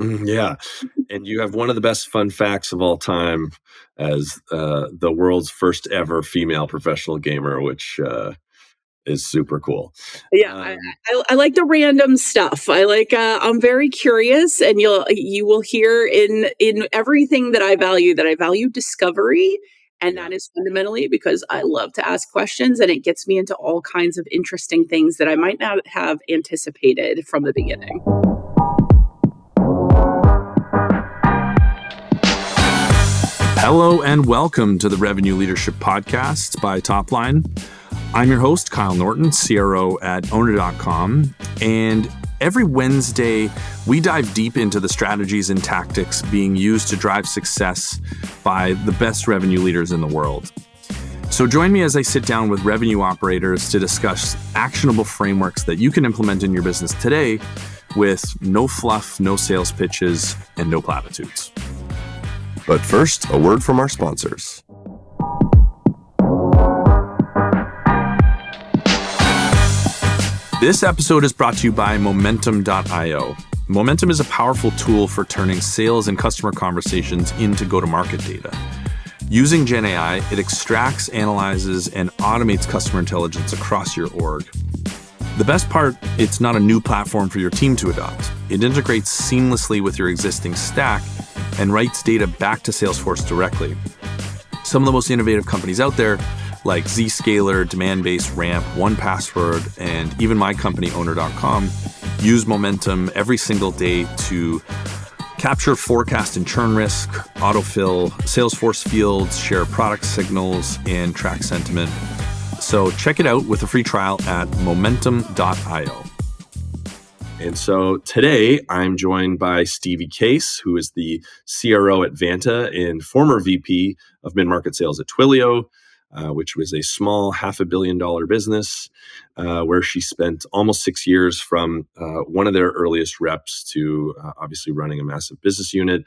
Yeah. And you have one of the best fun facts of all time as the world's first ever female professional gamer, which is super cool. Yeah, Um, I like the random stuff. I like I'm very curious, and you will hear in everything that I value discovery, and yeah. that is fundamentally because I love to ask questions, and it gets me into all kinds of interesting things that I might not have anticipated from the beginning. Hello and welcome to the Revenue Leadership Podcast by Topline. I'm your host, Kyle Norton, CRO at owner.com. And every Wednesday, we dive deep into the strategies and tactics being used to drive success by the best revenue leaders in the world. So join me as I sit down with revenue operators to discuss actionable frameworks that you can implement in your business today with no fluff, no sales pitches, and no platitudes. But first, a word from our sponsors. This episode is brought to you by Momentum.io. Momentum is a powerful tool for turning sales and customer conversations into go-to-market data. Using GenAI, it extracts, analyzes, and automates customer intelligence across your org. The best part, it's not a new platform for your team to adopt. It integrates seamlessly with your existing stack and writes data back to Salesforce directly. Some of the most innovative companies out there, like Zscaler, Demandbase, Ramp, 1Password, and even my company, owner.com, use Momentum every single day to capture forecast and churn risk, autofill Salesforce fields, share product signals, and track sentiment. So check it out with a free trial at momentum.io. And so today I'm joined by Stevie Case, who is the CRO at Vanta and former VP of mid-market sales at Twilio, which was a small $500 million business where she spent almost 6 years from one of their earliest reps to obviously running a massive business unit.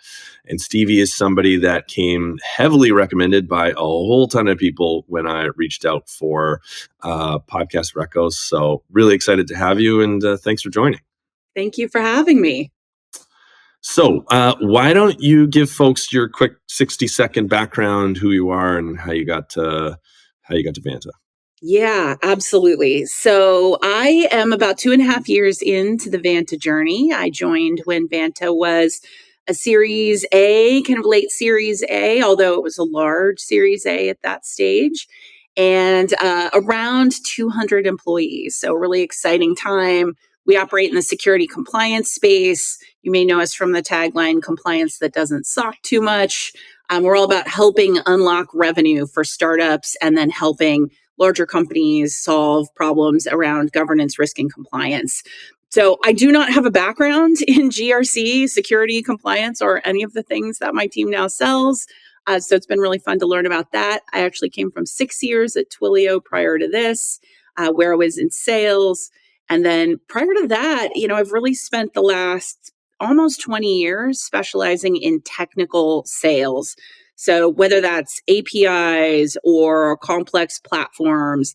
And Stevie is somebody that came heavily recommended by a whole ton of people when I reached out for podcast recos. So really excited to have you, and thanks for joining. Thank you for having me. So why don't you give folks your quick 60-second background, who you are, and how you got to Vanta? Yeah, absolutely. So I am about 2.5 years into the Vanta journey. I joined when Vanta was a Series A, kind of late Series A, although it was a large Series A at that stage, and around 200 employees. So really exciting time. We operate in the security compliance space. You may know us from the tagline, compliance that doesn't suck too much. We're all about helping unlock revenue for startups and then helping larger companies solve problems around governance, risk, and compliance. So I do not have a background in GRC, security, compliance, or any of the things that my team now sells. So it's been really fun to learn about that. I actually came from 6 years at Twilio prior to this, where I was in sales. And then prior to that, I've really spent the last almost 20 years specializing in technical sales. So whether that's APIs or complex platforms,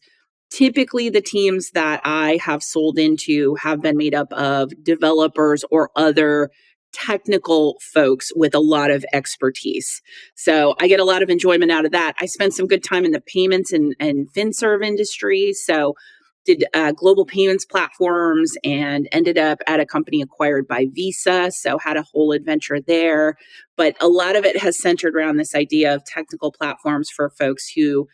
typically the teams that I have sold into have been made up of developers or other technical folks with a lot of expertise. So I get a lot of enjoyment out of that. I spent some good time in the payments and FinServe industry. So did global payments platforms and ended up at a company acquired by Visa. So had a whole adventure there. But a lot of it has centered around this idea of technical platforms for folks who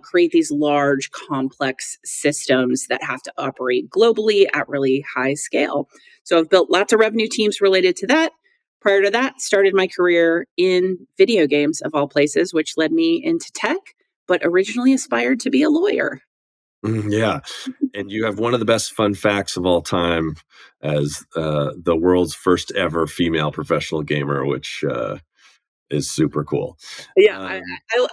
create these large, complex systems that have to operate globally at really high scale. So I've built lots of revenue teams related to that. Prior to that, started my career in video games of all places, which led me into tech, but originally aspired to be a lawyer. Yeah. And you have one of the best fun facts of all time as the world's first ever female professional gamer, which is super cool. Yeah,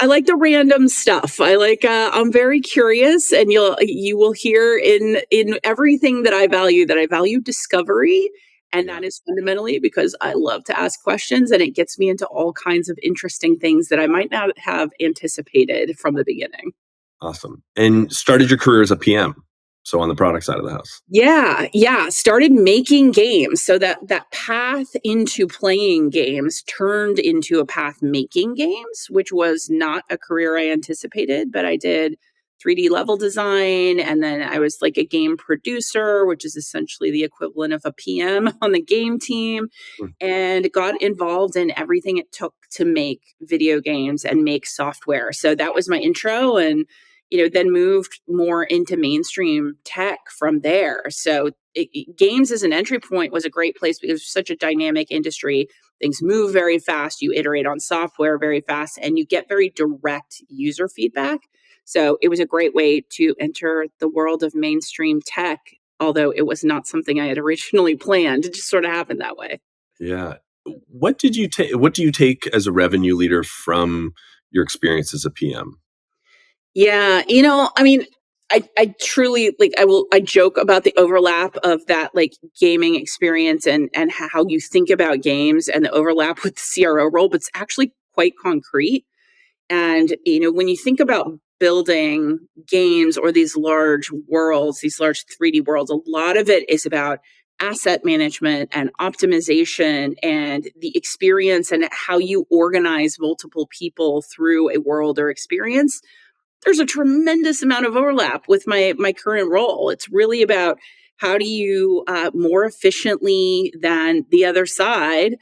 I like the random stuff. I like I'm very curious, and you will hear in everything that I value discovery, and Yeah. that is fundamentally because I love to ask questions, and it gets me into all kinds of interesting things that I might not have anticipated from the beginning. Awesome. And started your career as a PM. So on the product side of the house. Yeah. Started making games. So that path into playing games turned into a path making games, which was not a career I anticipated, but I did 3D level design. And then I was like a game producer, which is essentially the equivalent of a PM on the game team, Mm. and got involved in everything it took to make video games and make software. So that was my intro. And then moved more into mainstream tech from there. So games as an entry point was a great place because it's such a dynamic industry. Things move very fast. You iterate on software very fast, and you get very direct user feedback. So it was a great way to enter the world of mainstream tech, although it was not something I had originally planned. It just sort of happened that way. Yeah. What do you take as a revenue leader from your experience as a PM? Yeah, I mean, I truly like I joke about the overlap of that like gaming experience and how you think about games and the overlap with the CRO role, but it's actually quite concrete. And when you think about building games or these large worlds, these large 3D worlds, a lot of it is about asset management and optimization and the experience and how you organize multiple people through a world or experience. There's a tremendous amount of overlap with my current role. It's really about how do you more efficiently than the other side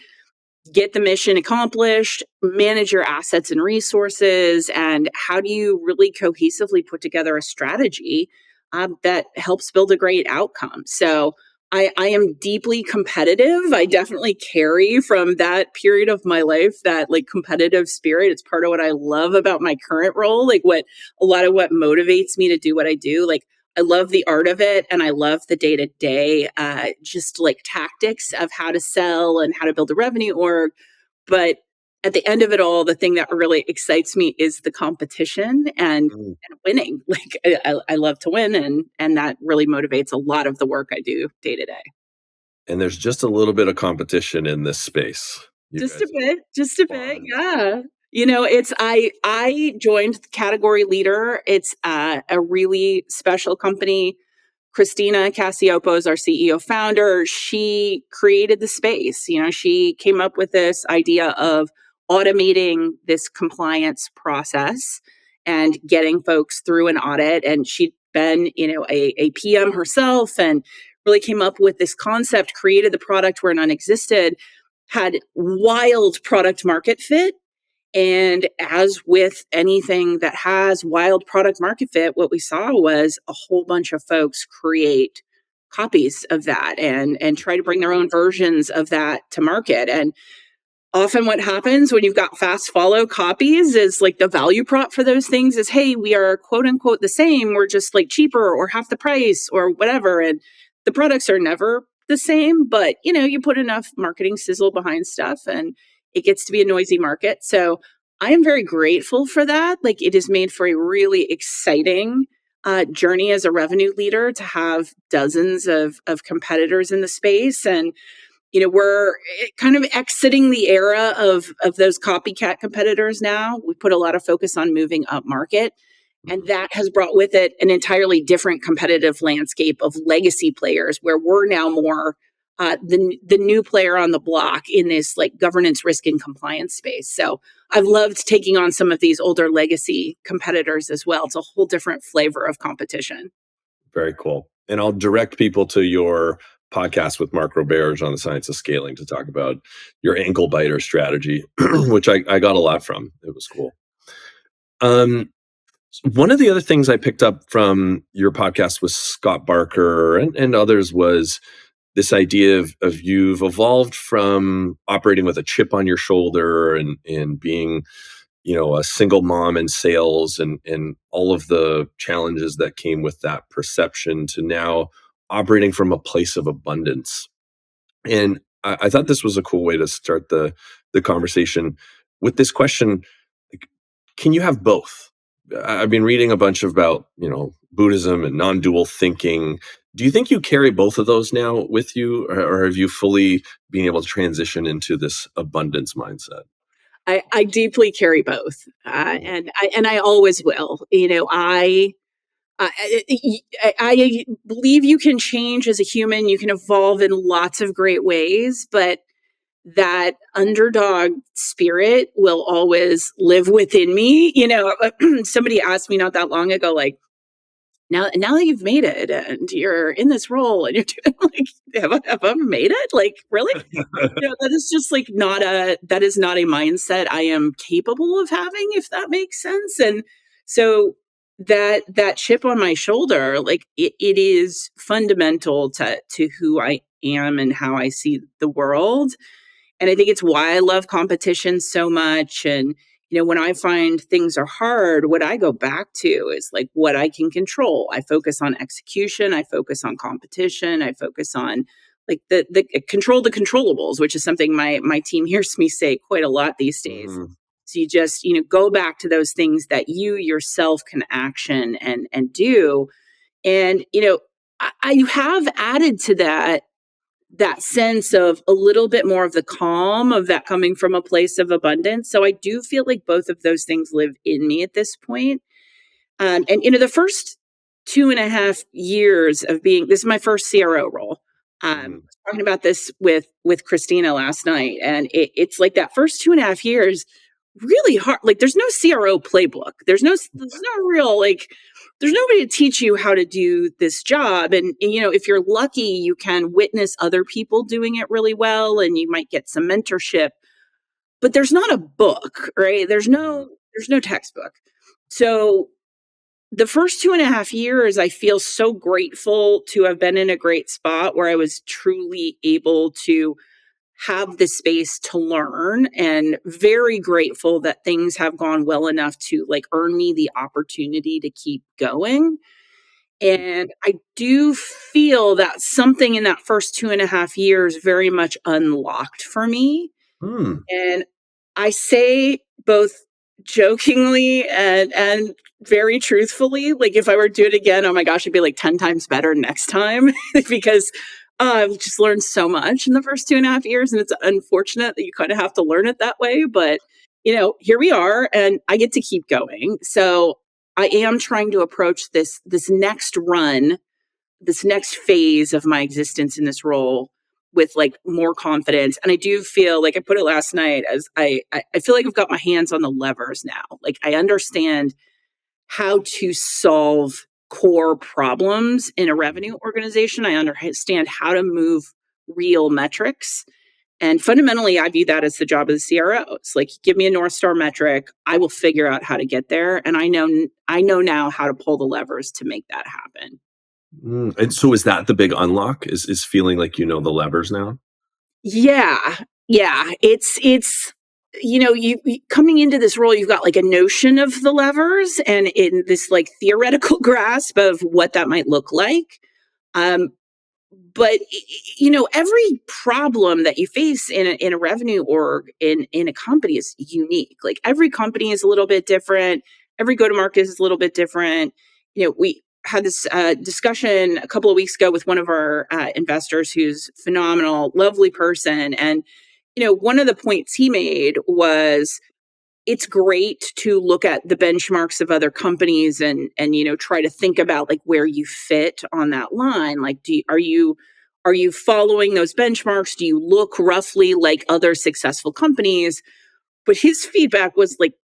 get the mission accomplished, manage your assets and resources, and how do you really cohesively put together a strategy that helps build a great outcome. So I am deeply competitive. I definitely carry from that period of my life that like competitive spirit. It's part of what I love about my current role, like what a lot of what motivates me to do what I do. Like I love the art of it, and I love the day to day, just like tactics of how to sell and how to build a revenue org. But at the end of it all, the thing that really excites me is the competition and winning. Like I love to win, and that really motivates a lot of the work I do day to day. And there's just a little bit of competition in this space. You Just guys a bit, just a bit, spawned. yeah. It's I joined category leader. It's a really special company. Christina Cassiopo is our CEO founder. She created the space. She came up with this idea of automating this compliance process and getting folks through an audit. And she'd been, a PM herself and really came up with this concept, created the product where none existed, had wild product market fit. And as with anything that has wild product market fit, what we saw was a whole bunch of folks create copies of that and try to bring their own versions of that to market. And often what happens when you've got fast follow copies is like the value prop for those things is, hey, we are quote unquote the same. We're just like cheaper or half the price or whatever. And the products are never the same, but you put enough marketing sizzle behind stuff and it gets to be a noisy market. So I am very grateful for that. Like it is made for a really exciting journey as a revenue leader to have dozens of competitors in the space. And we're kind of exiting the era of those copycat competitors now. We put a lot of focus on moving up market, and that has brought with it an entirely different competitive landscape of legacy players where we're now more the new player on the block in this like governance, risk, and compliance space. So I've loved taking on some of these older legacy competitors as well. It's a whole different flavor of competition. Very cool. And I'll direct people to your podcast with Mark Roberge on the science of scaling to talk about your ankle biter strategy, which I got a lot from. It was cool. One of the other things I picked up from your podcast with Scott Barker and others was this idea of you've evolved from operating with a chip on your shoulder and being a single mom in sales and all of the challenges that came with that perception to now operating from a place of abundance. And I thought this was a cool way to start the conversation with this question: like, can you have both? I've been reading a bunch about Buddhism and non-dual thinking. Do you think you carry both of those now with you, or have you fully been able to transition into this abundance mindset? I deeply carry both, and I always will. I believe you can change as a human. You can evolve in lots of great ways, but that underdog spirit will always live within me. Somebody asked me not that long ago, like, now that you've made it and you're in this role and you're doing like, have I ever made it? Like, really? That is just like that is not a mindset I am capable of having, if that makes sense. And so that chip on my shoulder, like it is fundamental to who I am and how I see the world. And I think it's why I love competition so much. And, when I find things are hard, what I go back to is like what I can control. I focus on execution. I focus on competition. I focus on like the control the controllables, which is something my team hears me say quite a lot these days. Mhm. So you just, go back to those things that you yourself can action and do. And, I have added to that sense of a little bit more of the calm of that coming from a place of abundance. So I do feel like both of those things live in me at this point. And the first 2.5 years of being this is my first CRO role. I Mhm. was talking about this with Christina last night, and it's like that first 2.5 years really hard. Like there's no CRO playbook. There's no real like there's nobody to teach you how to do this job. And if you're lucky, you can witness other people doing it really well, and you might get some mentorship. But there's not a book, right? There's no textbook. So the first 2.5 years, I feel so grateful to have been in a great spot where I was truly able to have the space to learn, and very grateful that things have gone well enough to like earn me the opportunity to keep going. And I do feel that something in that first 2.5 years very much unlocked for me. Hmm. And I say both jokingly and very truthfully, like if I were to do it again, oh my gosh, it'd be like 10 times better next time because I've just learned so much in the first 2.5 years. And it's unfortunate that you kind of have to learn it that way. But, here we are and I get to keep going. So I am trying to approach this next run, this next phase of my existence in this role with like more confidence. And I do feel like I put it last night as I feel like I've got my hands on the levers now. Like I understand how to solve core problems in a revenue organization. I understand how to move real metrics. And fundamentally, I view that as the job of the CRO. It's like, give me a North Star metric, I will figure out how to get there. And I know now how to pull the levers to make that happen. And so is that the big unlock? Is feeling like you know the levers now? Yeah. Yeah. It's you coming into this role, you've got like a notion of the levers and in this like theoretical grasp of what that might look like. Um, but every problem that you face in a revenue org in a company is unique. Like every company is a little bit different. Every go to market is a little bit different. We had this discussion a couple of weeks ago with one of our investors who's phenomenal, lovely person. And one of the points he made was it's great to look at the benchmarks of other companies and try to think about like where you fit on that line. Like are you following those benchmarks? Do you look roughly like other successful companies? But his feedback was like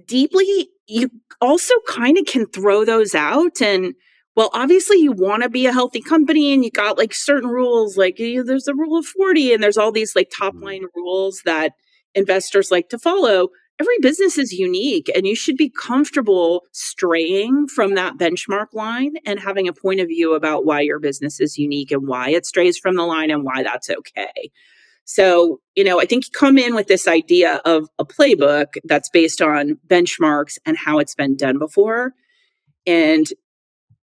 deeply, you also kind of can throw those out. And well, obviously you want to be a healthy company and you got like certain rules, like there's the rule of 40 and there's all these like top Mhm. line rules that investors like to follow. Every business is unique and you should be comfortable straying from that benchmark line and having a point of view about why your business is unique and why it strays from the line and why that's okay. So, I think you come in with this idea of a playbook that's based on benchmarks and how it's been done before. And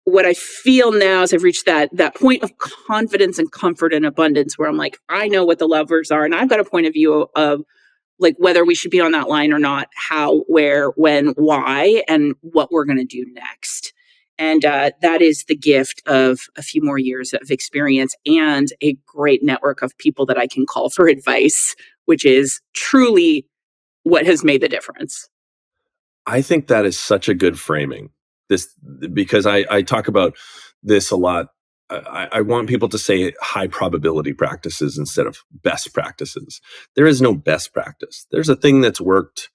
what I feel now is I've reached that point of confidence and comfort and abundance where I'm like, I know what the levers are, and I've got a point of view of like whether we should be on that line or not, how, where, when, why, and what we're going to do next. And that is the gift of a few more years of experience and a great network of people that I can call for advice, which is truly what has made the difference. I think that is such a good framing. this, because I talk about this a lot. I want people to say high probability practices instead of best practices. There is no best practice. There's a thing that's worked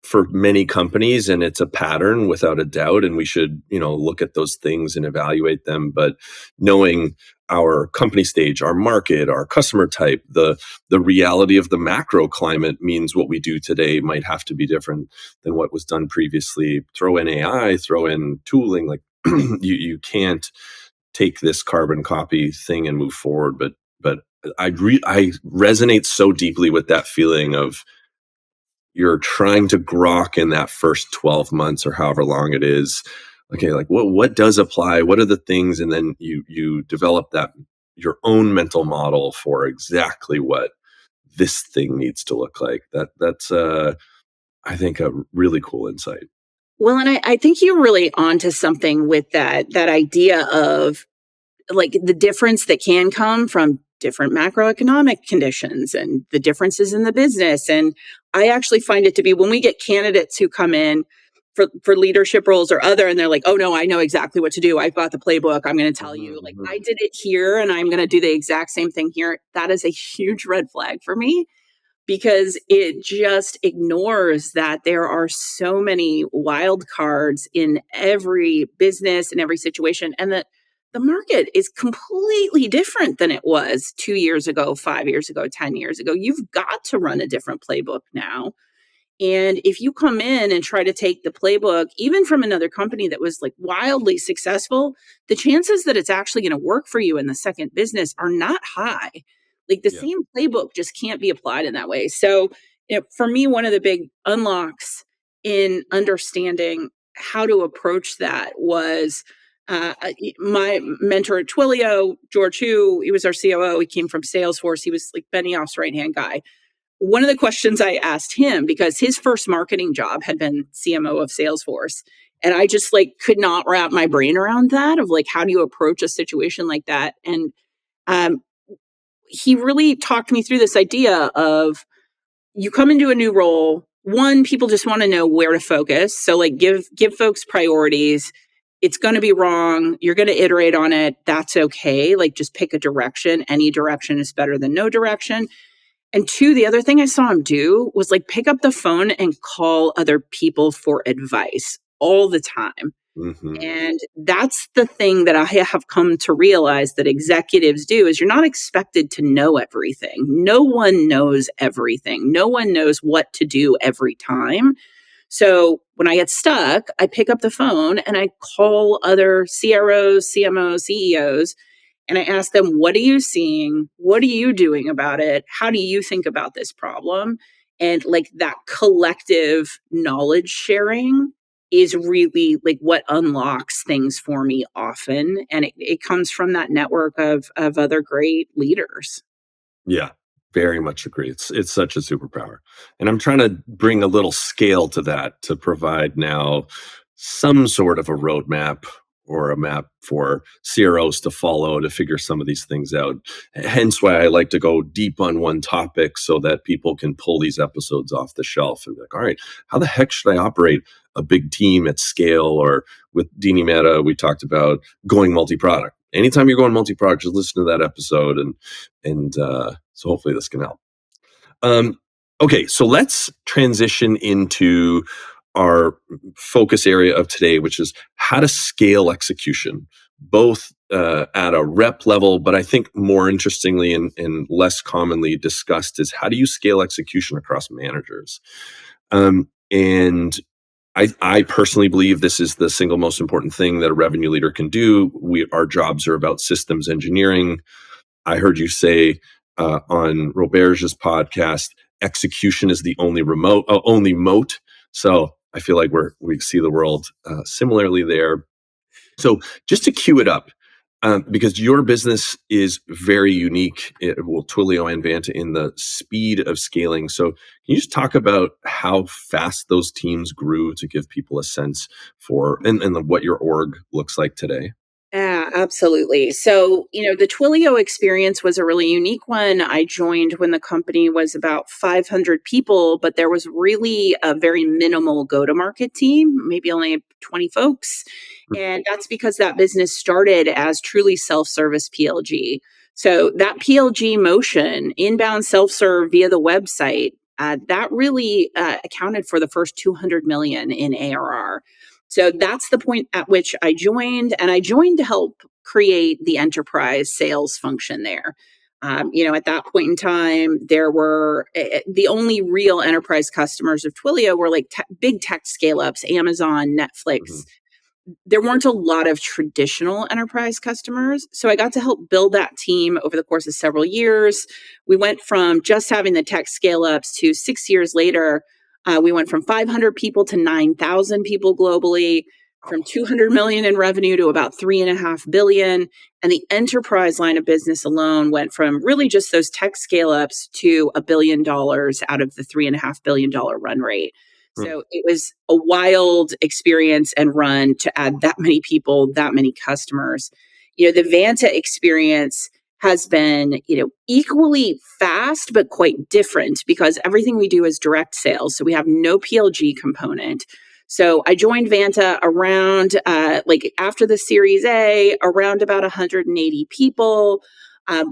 for many companies, and it's a pattern without a doubt, and we should look at those things and evaluate them. But knowing our company stage, our market, our customer type, the reality of the macro climate means what we do today might have to be different than what was done previously. Throw in AI, throw in tooling, like you can't take this carbon copy thing and move forward. But I resonate so deeply with that feeling of you're trying to grok in that first 12 months or however long it is. Okay, like what does apply? What are the things? And then you develop that your own mental model for exactly what this thing needs to look like. That's I think a really cool insight. Well, and I think you're really onto something with that idea of like the difference that can come from different macroeconomic conditions and the differences in the business. And I actually find it to be when we get candidates who come in for leadership roles or other, and they're like, oh no, I know exactly what to do. I've got the playbook. I'm going to tell you, like, I did it here and I'm going to do the exact same thing here. That is a huge red flag for me, because it just ignores that there are so many wild cards in every business and every situation, and that the market is completely different than it was 2 years ago, 5 years ago, 10 years ago. You've got to run a different playbook now. And if you come in and try to take the playbook, even from another company that was like wildly successful, the chances that it's actually going to work for you in the second business are not high. Like the Yeah. same playbook just can't be applied in that way. So, for me, one of the big unlocks in understanding how to approach that was my mentor at Twilio, George Hu. He was our COO. He came from Salesforce. He was like Benioff's right hand guy. One of the questions I asked him, because his first marketing job had been CMO of Salesforce, and I just like could not wrap my brain around that of like, how do you approach a situation like that? And um, he really talked me through this idea of you come into a new role. One, people just want to know where to focus. So like give folks priorities. It's going to be wrong. You're going to iterate on it. That's okay. Like just pick a direction. Any direction is better than no direction. And two, the other thing I saw him do was like pick up the phone and call other people for advice all the time. Mm-hmm. And that's the thing that I have come to realize that executives do is you're not expected to know everything. No one knows everything. No one knows what to do every time. So when I get stuck, I pick up the phone and I call other CROs, CMOs, CEOs, and I ask them, what are you seeing? What are you doing about it? How do you think about this problem? And like that collective knowledge sharing is really like what unlocks things for me often. And it comes from that network of other great leaders. Yeah, very much agree. It's such a superpower. And I'm trying to bring a little scale to that to provide now some sort of a roadmap or a map for CROs to follow to figure some of these things out. Hence why I like to go deep on one topic so that people can pull these episodes off the shelf and be like, all right, how the heck should I operate a big team at scale? Or with Dini Mehta, we talked about going multi-product. Anytime you're going multi-product, just listen to that episode, and so hopefully this can help. Okay, so let's transition into our focus area of today, which is how to scale execution, both at a rep level, but I think more interestingly and less commonly discussed is how do you scale execution across managers? And I personally believe this is the single most important thing that a revenue leader can do. Our jobs are about systems engineering. I heard you say on Roberge's podcast, execution is the only moat. So I feel like we see the world similarly there. So just to cue it up, because your business is very unique, Twilio and Vanta, in the speed of scaling. So can you just talk about how fast those teams grew to give people a sense for and what your org looks like today? Yeah, absolutely. So, the Twilio experience was a really unique one. I joined when the company was about 500 people, but there was really a very minimal go to market team, maybe only 20 folks. And that's because that business started as truly self service PLG. So, that PLG motion, inbound self serve via the website, that really accounted for the first 200 million in ARR. So that's the point at which I joined, and I joined to help create the enterprise sales function there. At that point in time, there were the only real enterprise customers of Twilio were like big tech scale ups, Amazon, Mhm. Netflix. There weren't a lot of traditional enterprise customers. So I got to help build that team over the course of several years. We went from just having the tech scale ups to 6 years later, we went from 500 people to 9,000 people globally, from 200 million in revenue to about 3.5 billion. And the enterprise line of business alone went from really just those tech scale ups to $1 billion out of the $3.5 billion run rate. Mm. So it was a wild experience and run to add that many people, that many customers. The Vanta experience has been, equally fast, but quite different because everything we do is direct sales. So we have no PLG component. So I joined Vanta around, like after the Series A, around about 180 people.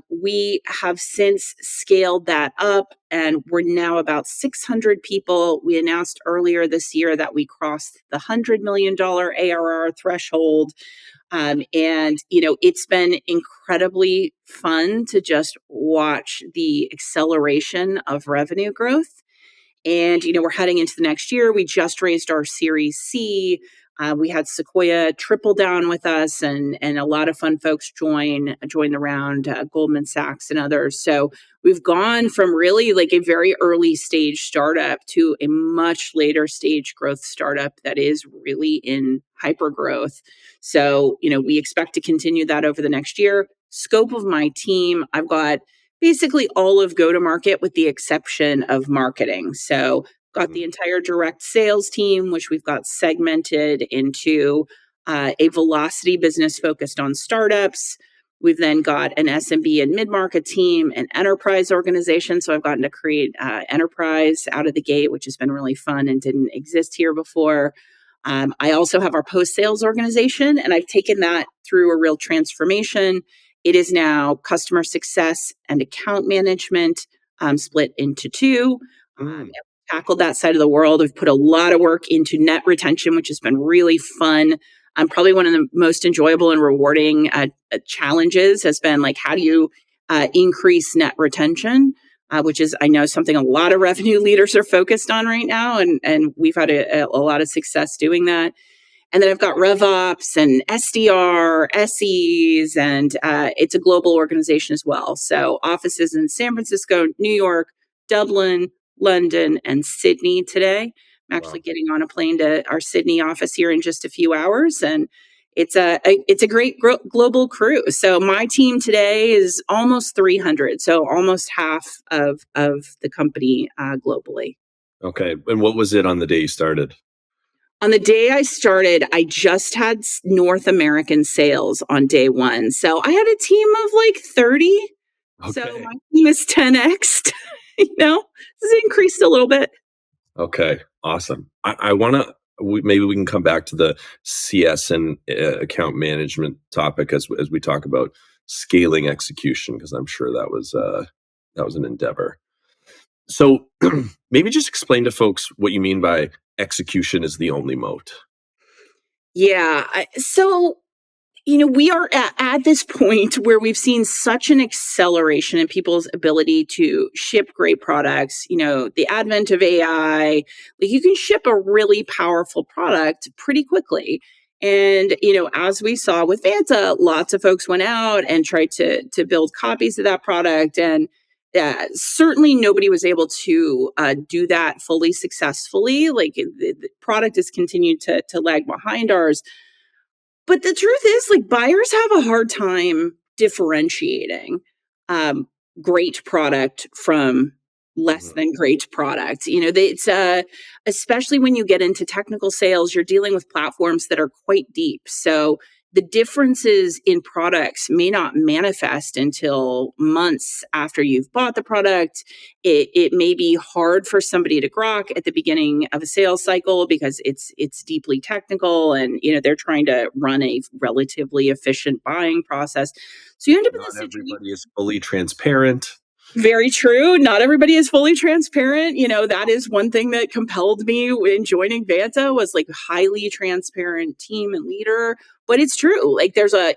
We have since scaled that up and we're now about 600 people. We announced earlier this year that we crossed the $100 million ARR threshold. It's been incredibly fun to just watch the acceleration of revenue growth. And, we're heading into the next year. We just raised our Series C. We had Sequoia triple down with us, and a lot of fun folks join the round, Goldman Sachs and others. So we've gone from really like a very early stage startup to a much later stage growth startup that is really in hyper growth. So, we expect to continue that over the next year. Scope of my team, I've got basically all of go to market with the exception of marketing. So, got the entire direct sales team, which we've got segmented into a velocity business focused on startups. We've then got an SMB and mid market team, an enterprise organization. So, I've gotten to create enterprise out of the gate, which has been really fun and didn't exist here before. I also have our post sales organization, and I've taken that through a real transformation. It is now customer success and account management, split into two. Mm. Tackled that side of the world. We've put a lot of work into net retention, which has been really fun. Probably one of the most enjoyable and rewarding challenges has been like, how do you increase net retention? Which is, I know, something a lot of revenue leaders are focused on right now, and we've had a lot of success doing that. And then I've got RevOps and SDR, SEs, and it's a global organization as well. So offices in San Francisco, New York, Dublin, London, and Sydney today. I'm actually Wow. getting on a plane to our Sydney office here in just a few hours, and it's a great global crew. So my team today is almost 300, so almost half of the company globally. Okay. And what was it on the day you started? On the day I started, I just had North American sales on day one. So I had a team of like 30. So Okay. my team is 10x. It's increased a little bit. Okay. Awesome. I want to, maybe we can come back to the CS and account management topic as we talk about scaling execution, because I'm sure that was an endeavor. So maybe just explain to folks what you mean by execution is the only moat. Yeah. So we are at this point where we've seen such an acceleration in people's ability to ship great products. The advent of AI, like you can ship a really powerful product pretty quickly. And, as we saw with Vanta, lots of folks went out and tried to build copies of that product. And certainly nobody was able to do that fully successfully. Like the product has continued to lag behind ours. But the truth is, like, buyers have a hard time differentiating um, great product from less Mhm. than great product. It's especially when you get into technical sales, you're dealing with platforms that are quite deep. So the differences in products may not manifest until months after you've bought the product. It may be hard for somebody to grok at the beginning of a sales cycle because it's deeply technical, and they're trying to run a relatively efficient buying process. So you end up in Not this situation. everybody is fully transparent. Very true. Not everybody is fully transparent. That is one thing that compelled me in joining Vanta, was like highly transparent team and leader. But it's true. Like there's a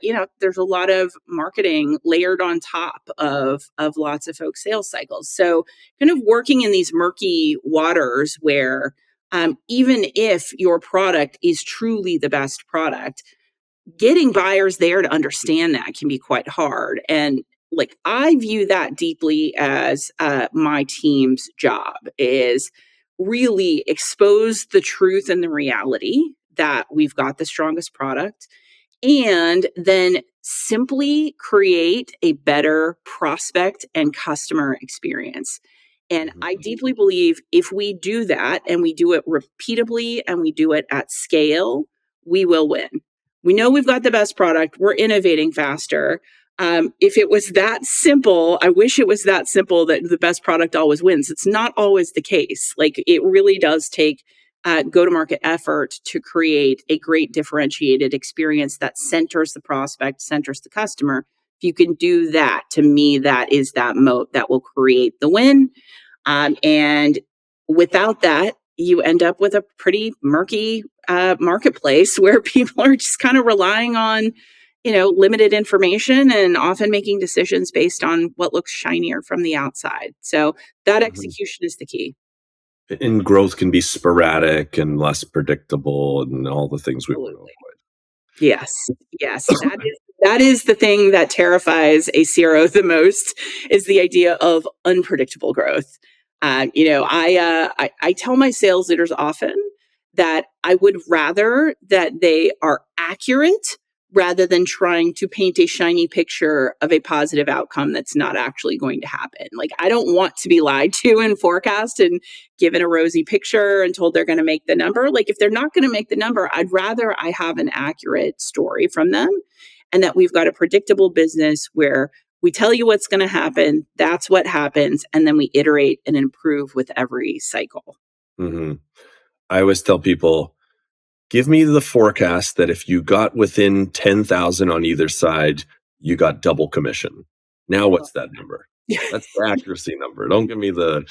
lot of marketing layered on top of lots of folks' sales cycles. So kind of working in these murky waters where even if your product is truly the best product, getting buyers there to understand that can be quite hard. And like I view that deeply as my team's job, is really expose the truth and the reality that we've got the strongest product, and then simply create a better prospect and customer experience. And I deeply believe if we do that and we do it repeatably and we do it at scale, we will win. We know we've got the best product. We're innovating faster. If it was that simple, I wish it was that simple that the best product always wins. It's not always the case. Like it really does take go-to-market effort to create a great differentiated experience that centers the prospect, centers the customer. If you can do that, to me, that is that moat that will create the win. And without that, you end up with a pretty murky marketplace where people are just kind of relying on, limited information and often making decisions based on what looks shinier from the outside. So that execution is the key. And growth can be sporadic and less predictable and all the things we want to Absolutely. avoid. Yes, yes, that is the thing that terrifies a CRO the most, is the idea of unpredictable growth. I tell my sales leaders often that I would rather that they are accurate rather than trying to paint a shiny picture of a positive outcome that's not actually going to happen. Like I don't want to be lied to in forecast and given a rosy picture and told they're going to make the number. Like if they're not going to make the number, I'd rather I have an accurate story from them, and that we've got a predictable business where we tell you what's going to happen, that's what happens, and then we iterate and improve with every cycle. Mm-hmm. I always tell people, give me the forecast that if you got within 10,000 on either side, you got double commission. Now what's that number? That's the accuracy number. Don't give me the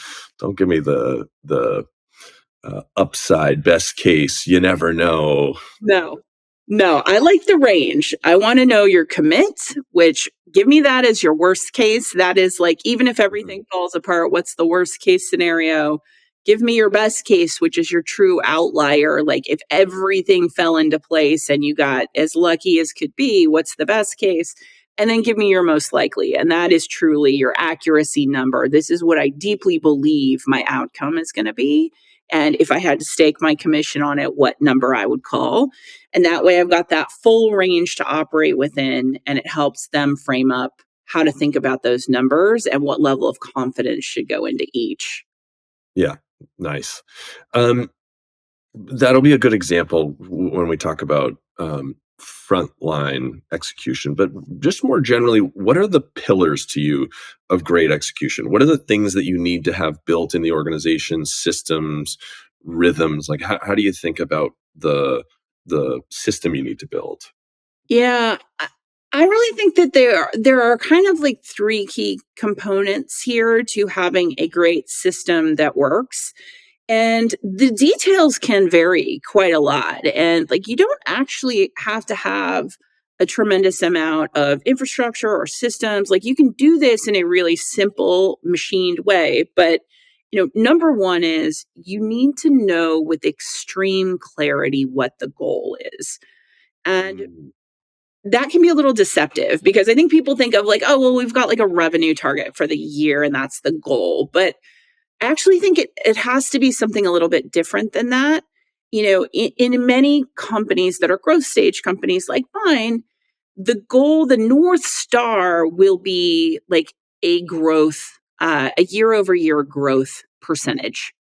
upside best case. You never know. No, I like the range. I want to know your commit, which give me that as your worst case. That is like, even if everything falls apart, what's the worst case scenario? Give me your best case, which is your true outlier. Like if everything fell into place and you got as lucky as could be, what's the best case? And then give me your most likely. And that is truly your accuracy number. This is what I deeply believe my outcome is going to be. And if I had to stake my commission on it, what number I would call. And that way I've got that full range to operate within, and it helps them frame up how to think about those numbers and what level of confidence should go into each. Yeah, nice. That'll be a good example when we talk about frontline execution. But just more generally, what are the pillars to you of great execution? What are the things that you need to have built in the organization, systems, rhythms? Like how do you think about the system you need to build? Yeah, I really think that there are kind of like three key components here to having a great system that works. And the details can vary quite a lot. And like, you don't actually have to have a tremendous amount of infrastructure or systems. Like, you can do this in a really simple, machined way. But, number one is you need to know with extreme clarity what the goal is. And that can be a little deceptive because I think people think of like, oh, well, we've got like a revenue target for the year and that's the goal. But I actually think it has to be something a little bit different than that. In many companies that are growth stage companies like mine, the goal, the North Star will be like a growth, a year over year growth percentage.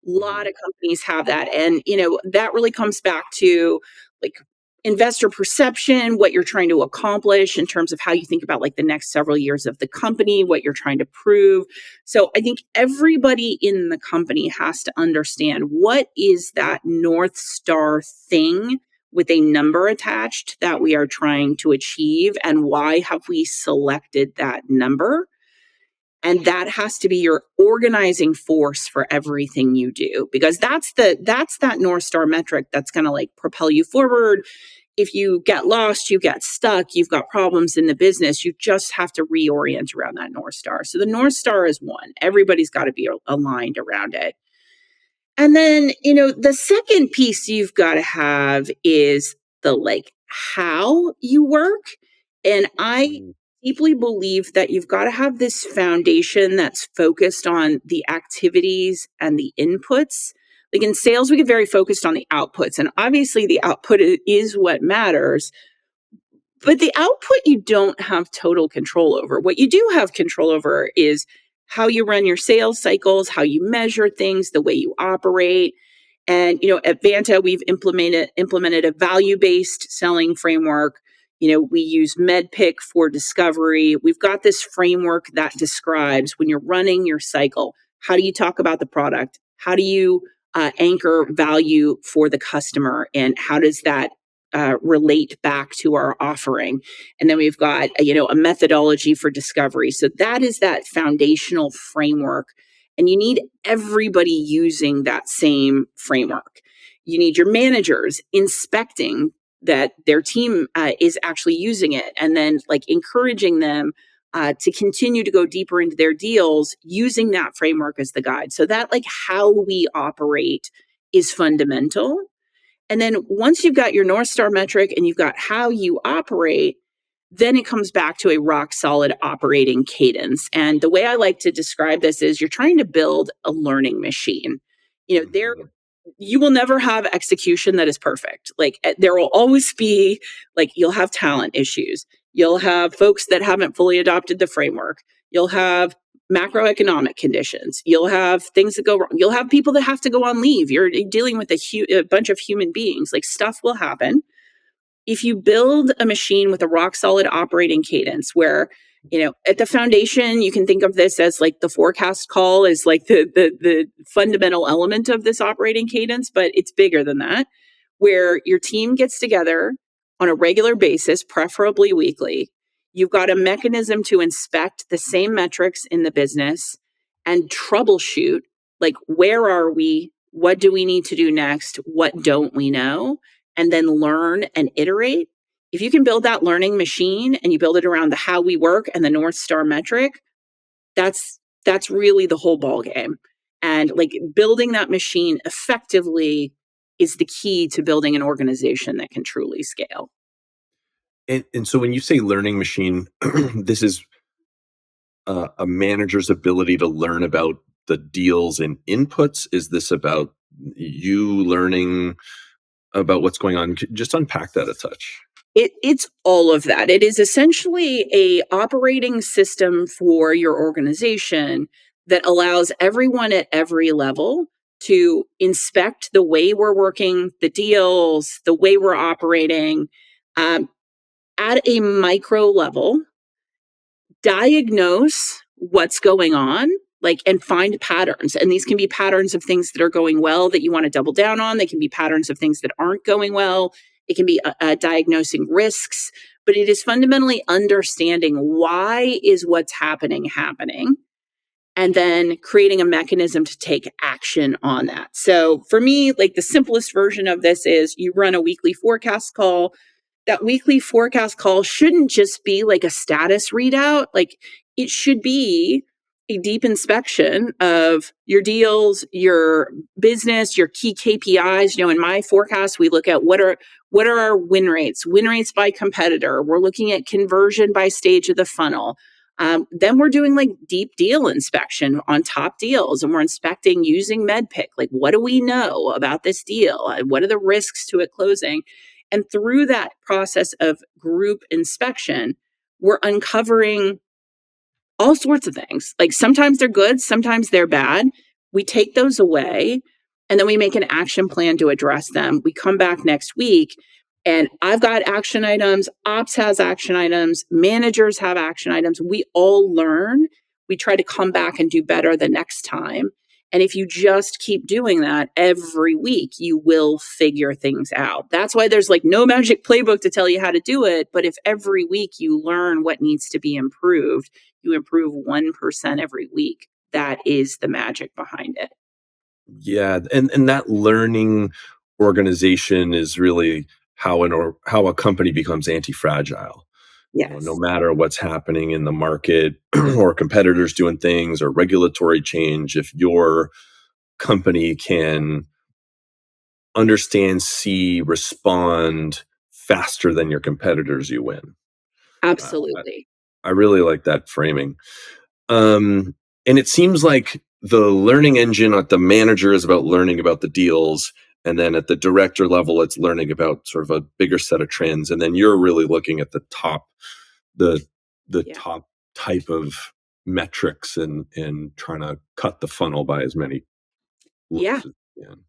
A lot of companies have that. And, that really comes back to like investor perception, what you're trying to accomplish in terms of how you think about like the next several years of the company, what you're trying to prove. So I think everybody in the company has to understand what is that North Star thing with a number attached that we are trying to achieve, and why have we selected that number? And that has to be your organizing force for everything you do, because that's that North Star metric that's going to like propel you forward. If you get lost, you get stuck, you've got problems in the business, you just have to reorient around that North Star. So the North Star is one. Everybody's got to be aligned around it. And then, the second piece you've got to have is the like how you work. And I deeply believe that you've got to have this foundation that's focused on the activities and the inputs. Like in sales, we get very focused on the outputs, and obviously the output is what matters. But the output you don't have total control over. What you do have control over is how you run your sales cycles, how you measure things, the way you operate. And at Vanta, we've implemented a value-based selling framework. We use MedPick for discovery. We've got this framework that describes when you're running your cycle, how do you talk about the product? How do you anchor value for the customer? And how does that relate back to our offering? And then we've got a methodology for discovery. So that is that foundational framework. And you need everybody using that same framework. You need your managers inspecting that their team is actually using it, and then like encouraging them to continue to go deeper into their deals using that framework as the guide. So that like how we operate is fundamental. And then once you've got your North Star metric and you've got how you operate, then it comes back to a rock solid operating cadence. And the way I like to describe this is you're trying to build a learning machine. You will never have execution that is perfect. Like there will always be like, you'll have talent issues. You'll have folks that haven't fully adopted the framework. You'll have macroeconomic conditions. You'll have things that go wrong. You'll have people that have to go on leave. You're dealing with a bunch of human beings. Like stuff will happen. If you build a machine with a rock solid operating cadence where, at the foundation, you can think of this as like the forecast call is like the fundamental element of this operating cadence, but it's bigger than that, where your team gets together on a regular basis, preferably weekly. You've got a mechanism to inspect the same metrics in the business and troubleshoot, like, where are we? What do we need to do next? What don't we know? And then learn and iterate. If you can build that learning machine and you build it around the how we work and the North Star metric, that's really the whole ball game. And like building that machine effectively is the key to building an organization that can truly scale. And so when you say learning machine, this is a manager's ability to learn about the deals and inputs. Is this about you learning about what's going on? Just unpack that a touch. It's all of that. It is essentially a operating system for your organization that allows everyone at every level to inspect the way we're working, the deals, the way we're operating, at a micro level, diagnose what's going on, like, and find patterns. And these can be patterns of things that are going well that you want to double down on. They can be patterns of things that aren't going well. It can be diagnosing risks, but it is fundamentally understanding why is what's happening, and then creating a mechanism to take action on that. So for me, like the simplest version of this is you run a weekly forecast call. That weekly forecast call shouldn't just be like a status readout. Like it should be a deep inspection of your deals, your business, your key KPIs. In my forecast, we look at what are our win rates by competitor. We're looking at conversion by stage of the funnel. Then we're doing like deep deal inspection on top deals, and we're inspecting using MedPick. Like, what do we know about this deal? What are the risks to it closing? And through that process of group inspection, we're uncovering all sorts of things. Like sometimes they're good, sometimes they're bad. We take those away and then we make an action plan to address them. We come back next week And I've got action items, ops has action items, managers have action items. We all learn. We try to come back and do better the next time. And if you just keep doing that every week, you will figure things out. That's why there's like no magic playbook to tell you how to do it. But if every week you learn what needs to be improved, you improve 1% every week. That is the magic behind it. Yeah, and that learning organization is really how a company becomes anti-fragile. No Yes. matter what's happening in the market or competitors doing things or regulatory change, if your company can understand, see, respond faster than your competitors, you win. Uh, I, Absolutely. I really like that framing. And it seems like the learning engine at the manager is about learning about the deals. And then at the director level, it's learning about sort of a bigger set of trends. And then you're really looking at the the Yeah. top type of metrics and trying to cut the funnel by as many Yeah. looks as you can.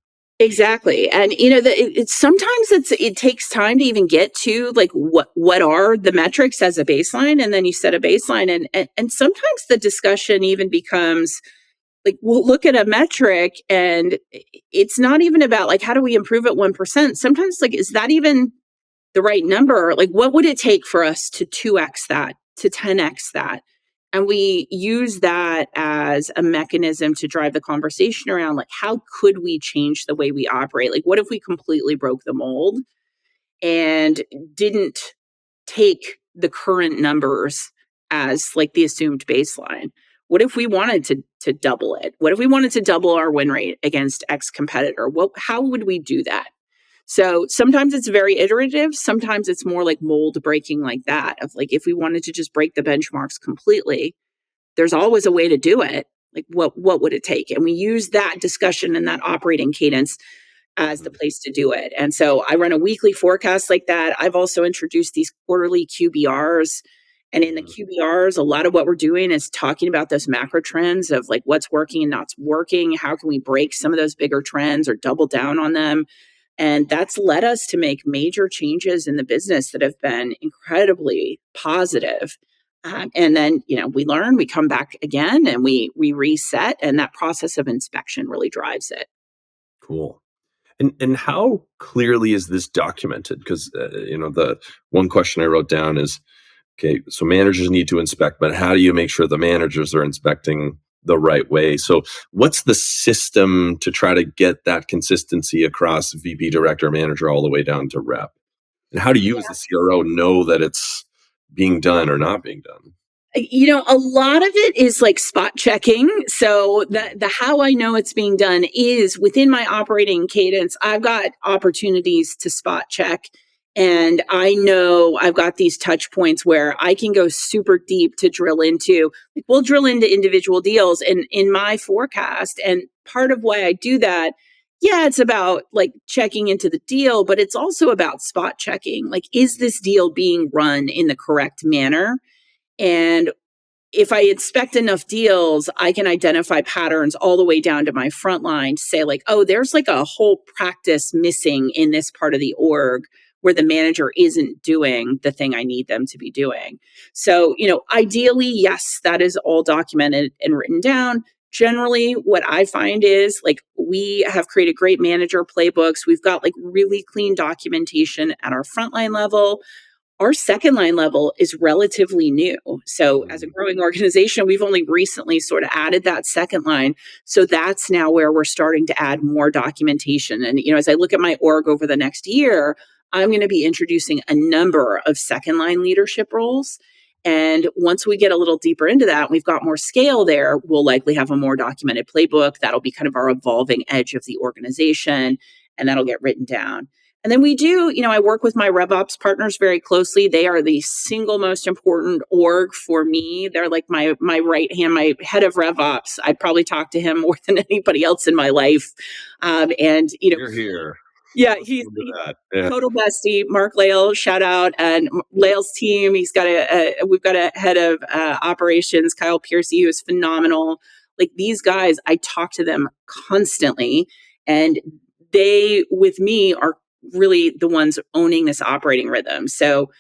Exactly. And it's sometimes it takes time to even get to like what are the metrics as a baseline, and then you set a baseline, and sometimes the discussion even becomes like we'll look at a metric and it's not even about like how do we improve it 1%. Sometimes like is that even the right number? Like what would it take for us to 2x that, to 10x that? And we use that as a mechanism to drive the conversation around like how could we change the way we operate? Like what if we completely broke the mold and didn't take the current numbers as like the assumed baseline? What if we wanted to double it? What if we wanted to double our win rate against X competitor? How would we do that? So sometimes it's very iterative. Sometimes it's more like mold breaking like that of like if we wanted to just break the benchmarks completely, there's always a way to do it. Like what would it take? And we use that discussion and that operating cadence as the place to do it. And so I run a weekly forecast like that. I've also introduced these quarterly QBRs. And in the QBRs, a lot of what we're doing is talking about those macro trends of like what's working and not working. How can we break some of those bigger trends or double down on them? And that's led us to make major changes in the business that have been incredibly positive. And then, we learn, we come back again and we reset. And that process of inspection really drives it. Cool. And how clearly is this documented? Because the one question I wrote down is, okay, so managers need to inspect, but how do you make sure the managers are inspecting the right way? So what's the system to try to get that consistency across VP, director, manager, all the way down to rep? And how do you as the CRO know that it's being done or not being done? A lot of it is like spot checking. So the how I know it's being done is within my operating cadence. I've got opportunities to spot check, and I know I've got these touch points where I can go super deep to drill into. Like we'll drill into individual deals in my forecast, and part of why I do that. Yeah, it's about like checking into the deal, but it's also about spot checking. Like, is this deal being run in the correct manner? And if I inspect enough deals, I can identify patterns all the way down to my front line to say, like, oh, there's like a whole practice missing in this part of the org where the manager isn't doing the thing I need them to be doing. So, ideally, yes, that is all documented and written down. Generally, what I find is like we have created great manager playbooks. We've got like really clean documentation at our frontline level. Our second line level is relatively new. So, as a growing organization, we've only recently sort of added that second line. So, that's now where we're starting to add more documentation. And, as I look at my org over the next year, I'm going to be introducing a number of second line leadership roles. And once we get a little deeper into that, we've got more scale there, we'll likely have a more documented playbook. That'll be kind of our evolving edge of the organization, and that'll get written down. And then we do, I work with my RevOps partners very closely. They are the single most important org for me. They're like my right hand, my head of RevOps. I probably talk to him more than anybody else in my life. And You're here. yeah, Let's he's move to that. Yeah. total bestie. Mark Lale, shout out, and Lale's team. He's got we've got a head of operations, Kyle Piercy, who is phenomenal. Like these guys, I talk to them constantly, and they with me are really the ones owning this operating rhythm. So,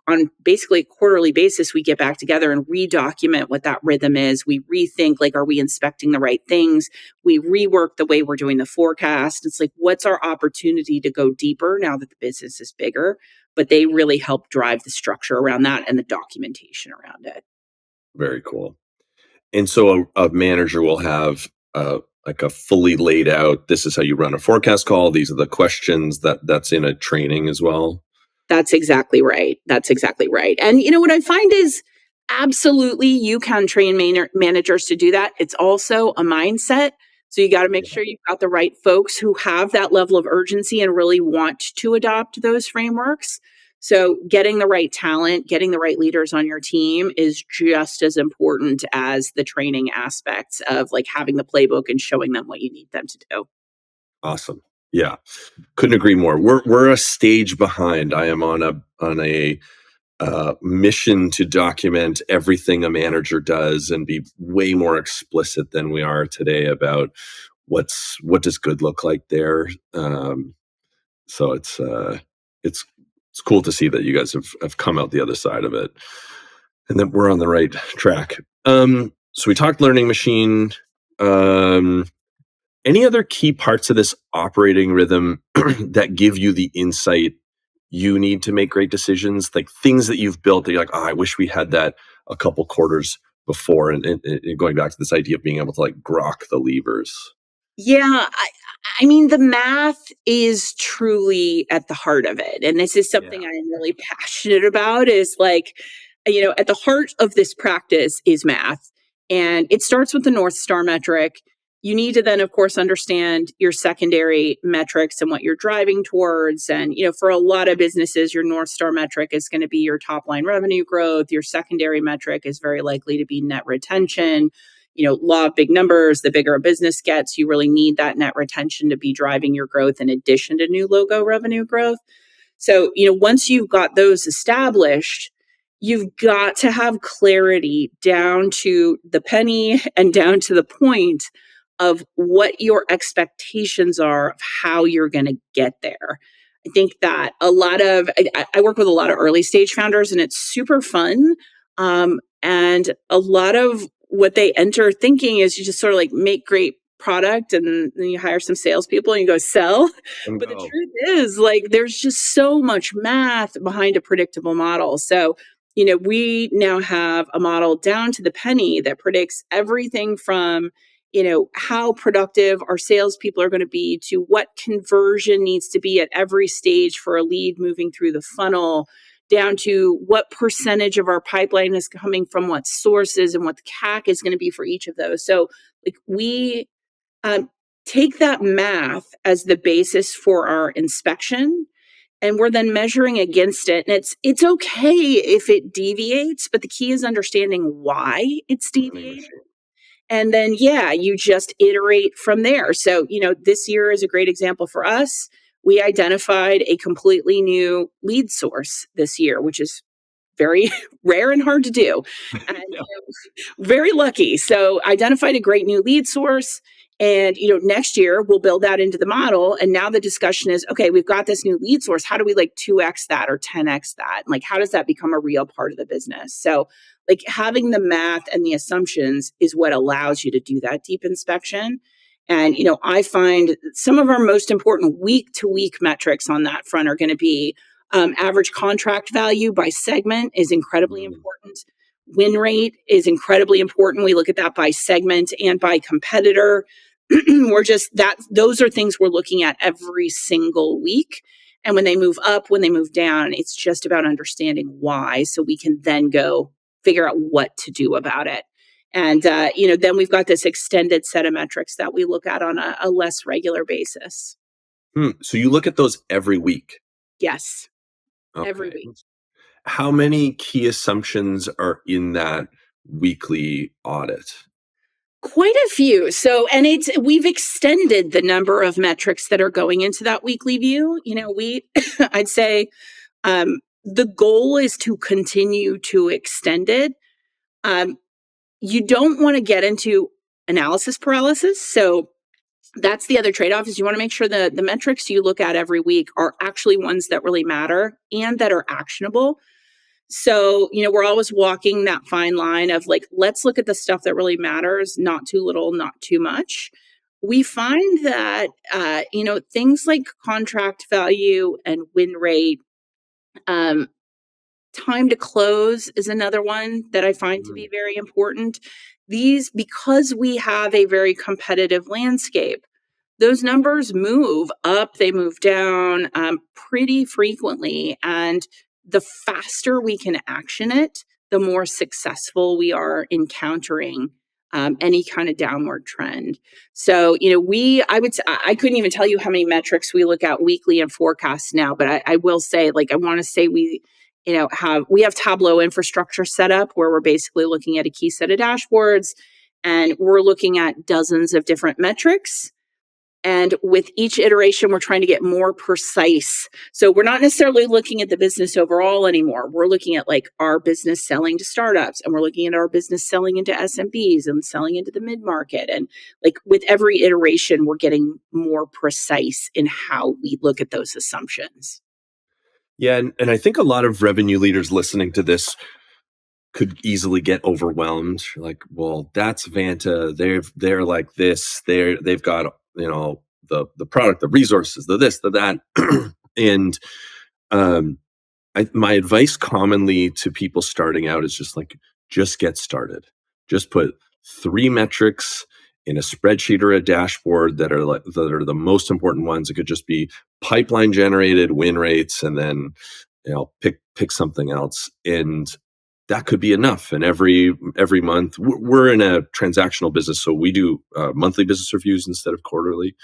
on basically a quarterly basis, we get back together and redocument what that rhythm is. We rethink, like, are we inspecting the right things? We rework the way we're doing the forecast. It's like, what's our opportunity to go deeper now that the business is bigger? But they really help drive the structure around that and the documentation around it. Very cool. And so a manager will have like a fully laid out, this is how you run a forecast call. These are the questions that's in a training as well. That's exactly right. That's exactly right. And what I find is absolutely you can train managers to do that. It's also a mindset. So you got to make Yeah. sure you've got the right folks who have that level of urgency and really want to adopt those frameworks. So getting the right talent, getting the right leaders on your team is just as important as the training aspects of like having the playbook and showing them what you need them to do. Awesome. Yeah. Couldn't agree more. We're a stage behind. I am on a mission to document everything a manager does and be way more explicit than we are today about what does good look like there. So it's cool to see that you guys have come out the other side of it, and that we're on the right track. So we talked learning machine. Any other key parts of this operating rhythm that give you the insight you need to make great decisions, like things that you've built that you're like, oh, I wish we had that a couple quarters before, and going back to this idea of being able to like grok the levers? Yeah, I mean, the math is truly at the heart of it. And this is Yeah. something I am really passionate about is like, at the heart of this practice is math. And it starts with the North Star metric. You need to then, of course, understand your secondary metrics and what you're driving towards. And, for a lot of businesses, your North Star metric is going to be your top line revenue growth. Your secondary metric is very likely to be net retention. Law of big numbers, the bigger a business gets, you really need that net retention to be driving your growth in addition to new logo revenue growth. So, once you've got those established, you've got to have clarity down to the penny and down to the point of what your expectations are of how you're going to get there. I think that I work with a lot of early stage founders and it's super fun. And a lot of what they enter thinking is you just sort of like make great product and then you hire some salespeople and you go sell. And But the go. truth is, like, there's just so much math behind a predictable model. So, we now have a model down to the penny that predicts everything from, how productive our salespeople are going to be to what conversion needs to be at every stage for a lead moving through the funnel, down to what percentage of our pipeline is coming from what sources and what the CAC is going to be for each of those. So, like, we take that math as the basis for our inspection, and we're then measuring against it. And it's okay if it deviates, but the key is understanding why it's Learning deviating. machine. And then, yeah, you just iterate from there. So, this year is a great example for us. We identified a completely new lead source this year, which is very rare and hard to do. And Yeah. very lucky. So identified a great new lead source. And next year we'll build that into the model. And now the discussion is, okay, we've got this new lead source. How do we like 2x that or 10x that? Like, how does that become a real part of the business? So, like, having the math and the assumptions is what allows you to do that deep inspection. And I find some of our most important week to week metrics on that front are going to be average contract value by segment is incredibly important. Win rate is incredibly important. We look at that by segment and by competitor. Those are things we're looking at every single week. And when they move up, when they move down, it's just about understanding why so we can then go figure out what to do about it. And, then we've got this extended set of metrics that we look at on a less regular basis. So you look at those every week. Yes, every Okay. week. How many key assumptions are in that weekly audit? Quite a few. So, and we've extended the number of metrics that are going into that weekly view. I'd say the goal is to continue to extend it. You don't want to get into analysis paralysis. So, that's the other trade-off, is you want to make sure that the metrics you look at every week are actually ones that really matter and that are actionable. So, we're always walking that fine line of like, let's look at the stuff that really matters, not too little, not too much. We find that, things like contract value and win rate, um, time to close is another one that I find to be very important. These, because we have a very competitive landscape, those numbers move up, they move down pretty frequently. And the faster we can action it, the more successful we are in countering any kind of downward trend. So, I couldn't even tell you how many metrics we look at weekly and forecasts now, but I will say, like, I want to say we have Tableau infrastructure set up where we're basically looking at a key set of dashboards and we're looking at dozens of different metrics. And with each iteration, we're trying to get more precise. So we're not necessarily looking at the business overall anymore. We're looking at like our business selling to startups, and we're looking at our business selling into SMBs and selling into the mid-market. And like with every iteration, we're getting more precise in how we look at those assumptions. Yeah, and I think a lot of revenue leaders listening to this could easily get overwhelmed. Like, well, that's Vanta. They're like this. They've got the product, the resources, the this, the that, and my advice commonly to people starting out is just get started. Just put 3 metrics in a spreadsheet or a dashboard that are the most important ones. It could just be pipeline generated win rates, and then pick something else, and that could be enough. And every month, we're in a transactional business, so we do monthly business reviews instead of quarterly.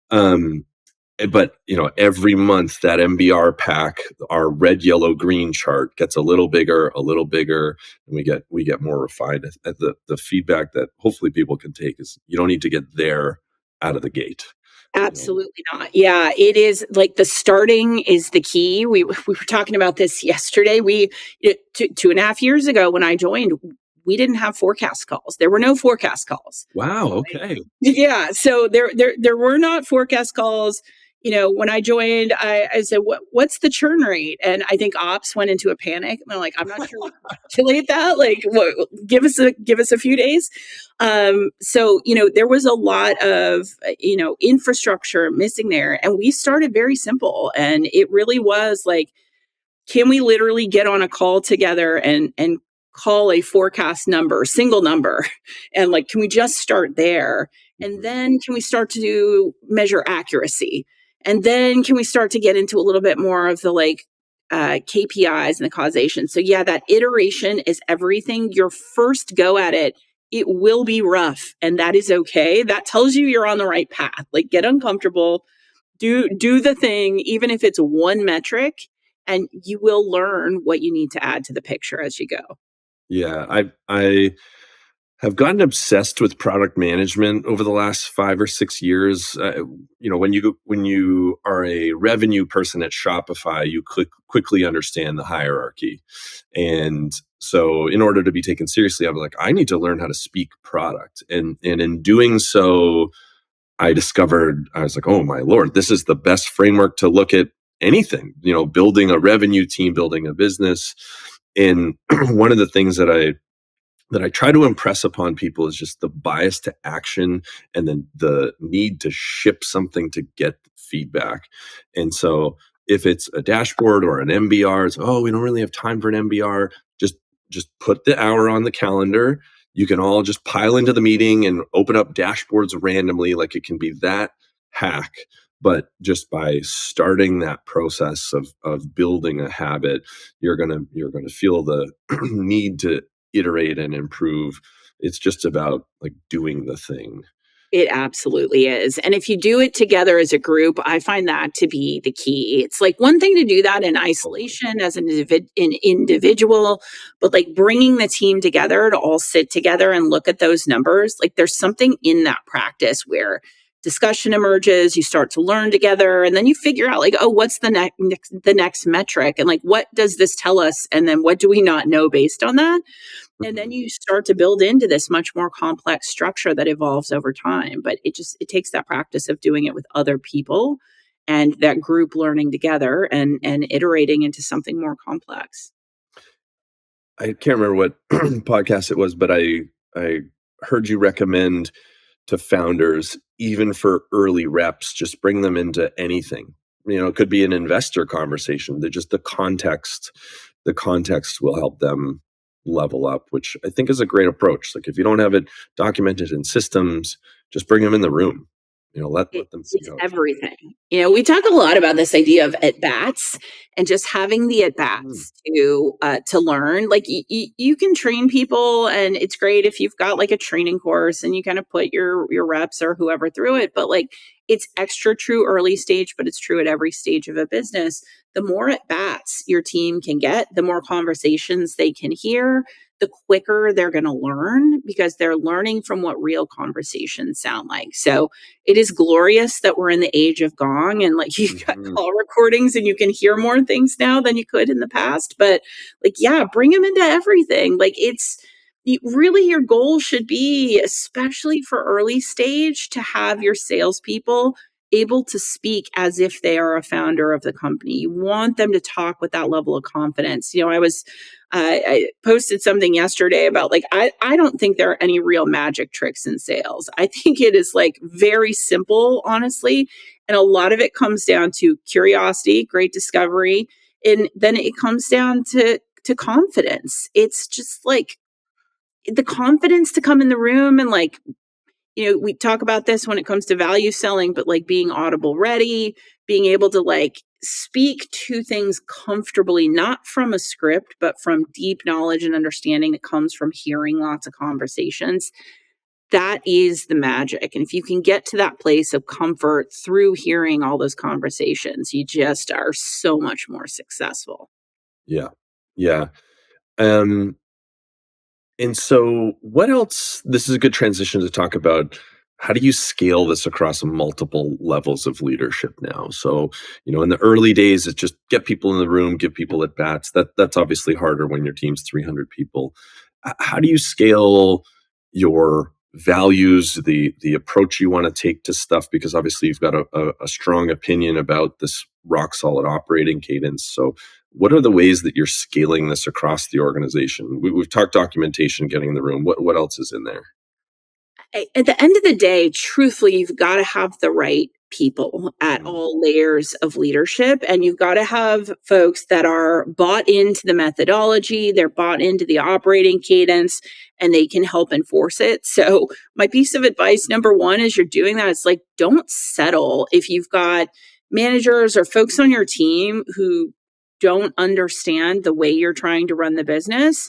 But every month that MBR pack, our red, yellow, green chart gets a little bigger, and we get more refined. The feedback that hopefully people can take is you don't need to get there out of the gate. Absolutely not. Yeah, it is like the starting is the key. We were talking about this yesterday. 2.5 years ago when I joined, we didn't have forecast calls. There were no forecast calls. Wow. Okay. Yeah. So there were not forecast calls. When I joined, I said, what's the churn rate? And I think ops went into a panic. And they're like, I'm not sure we can calculate that. Like, give us a few days. So, there was a lot of, infrastructure missing there. And we started very simple. And it really was like, can we literally get on a call together and call a forecast number, single number? And like, can we just start there? And then can we start to measure accuracy? And then can we start to get into a little bit more of the KPIs and the causation? So yeah, that iteration is everything. Your first go at it will be rough, and that is okay. That tells you you're on the right path. Like, get uncomfortable, do the thing, even if it's one metric, and you will learn what you need to add to the picture as you go. Yeah, I have gotten obsessed with product management over the last 5 or 6 years. When you are a revenue person at Shopify, you quickly understand the hierarchy, and so in order to be taken seriously, I was like, I need to learn how to speak product, and in doing so, I was like, oh my Lord, this is the best framework to look at anything. Building a revenue team, building a business, and one of the things that I try to impress upon people is just the bias to action and then the need to ship something to get feedback. And so if it's a dashboard or an MBR, it's, oh, we don't really have time for an MBR. Just put the hour on the calendar. You can all just pile into the meeting and open up dashboards randomly. Like, it can be that hack. But just by starting that process of building a habit, you're gonna feel the need to iterate and improve. It's just about like doing the thing. It absolutely is. And if you do it together as a group, I find that to be the key. It's like one thing to do that in isolation as an individual, but like bringing the team together to all sit together and look at those numbers, like there's something in that practice where discussion emerges, you start to learn together, and then you figure out like, oh, what's the next metric, and like, what does this tell us, and then what do we not know based on that? And then you start to build into this much more complex structure that evolves over time. But it takes that practice of doing it with other people and that group learning together and iterating into something more complex. I can't remember what podcast it was, but I heard you recommend to founders, even for early reps, just bring them into anything. It could be an investor conversation. They're just the context will help them level up, which I think is a great approach. Like if you don't have it documented in systems, just bring them in the room. Let them see It's how everything. We talk a lot about this idea of at bats and just having the at bats to learn. Like you can train people, and it's great if you've got like a training course and you kind of put your reps or whoever through it. But like it's extra true early stage, but it's true at every stage of a business. The more at bats your team can get, the more conversations they can hear, the quicker they're going to learn because they're learning from what real conversations sound like. So it is glorious that we're in the age of Gong and like you've got call recordings and you can hear more things now than you could in the past. But like, yeah, bring them into everything. Like really your goal should be, especially for early stage, to have your salespeople able to speak as if they are a founder of the company. You want them to talk with that level of confidence. I posted something yesterday about like, I don't think there are any real magic tricks in sales. I think it is like very simple, honestly. And a lot of it comes down to curiosity, great discovery. And then it comes down to confidence. It's just like the confidence to come in the room and like, we talk about this when it comes to value selling, but like being audible ready, being able to like speak to things comfortably, not from a script, but from deep knowledge and understanding that comes from hearing lots of conversations. That is the magic. And if you can get to that place of comfort through hearing all those conversations, you just are so much more successful. Yeah. Yeah. Um, And so, what else? This is a good transition to talk about how do you scale this across multiple levels of leadership now? So, in the early days, it's just get people in the room, give people at bats. That's obviously harder when your team's 300 people. How do you scale your values, the approach you want to take to stuff? Because obviously, you've got a strong opinion about this rock solid operating cadence. So, what are the ways that you're scaling this across the organization? We've talked documentation, getting in the room. What else is in there? At the end of the day, truthfully, you've got to have the right people at all layers of leadership. And you've got to have folks that are bought into the methodology, they're bought into the operating cadence, and they can help enforce it. So, my piece of advice number one is you're doing that. It's like, don't settle if you've got managers or folks on your team who don't understand the way you're trying to run the business.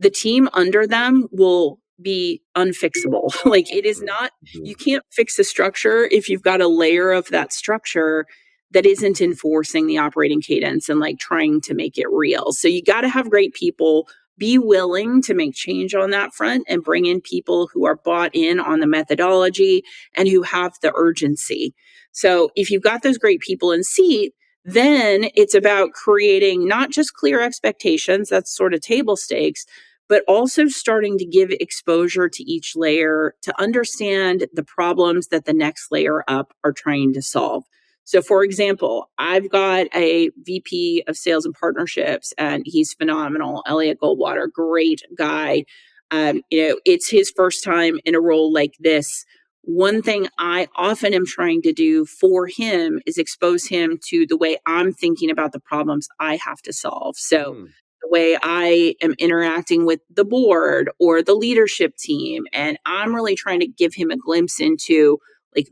The team under them will be unfixable. Like it is not, you can't fix a structure if you've got a layer of that structure that isn't enforcing the operating cadence and like trying to make it real. So you got to have great people, be willing to make change on that front and bring in people who are bought in on the methodology and who have the urgency. So if you've got those great people in seat, then it's about creating not just clear expectations, that's sort of table stakes, but also starting to give exposure to each layer to understand the problems that the next layer up are trying to solve. So, for example, I've got a VP of sales and partnerships, and he's phenomenal. Elliot Goldwater, great guy. It's his first time in a role like this. One thing I often am trying to do for him is expose him to the way I'm thinking about the problems I have to solve. So, the way I am interacting with the board or the leadership team. And I'm really trying to give him a glimpse into like,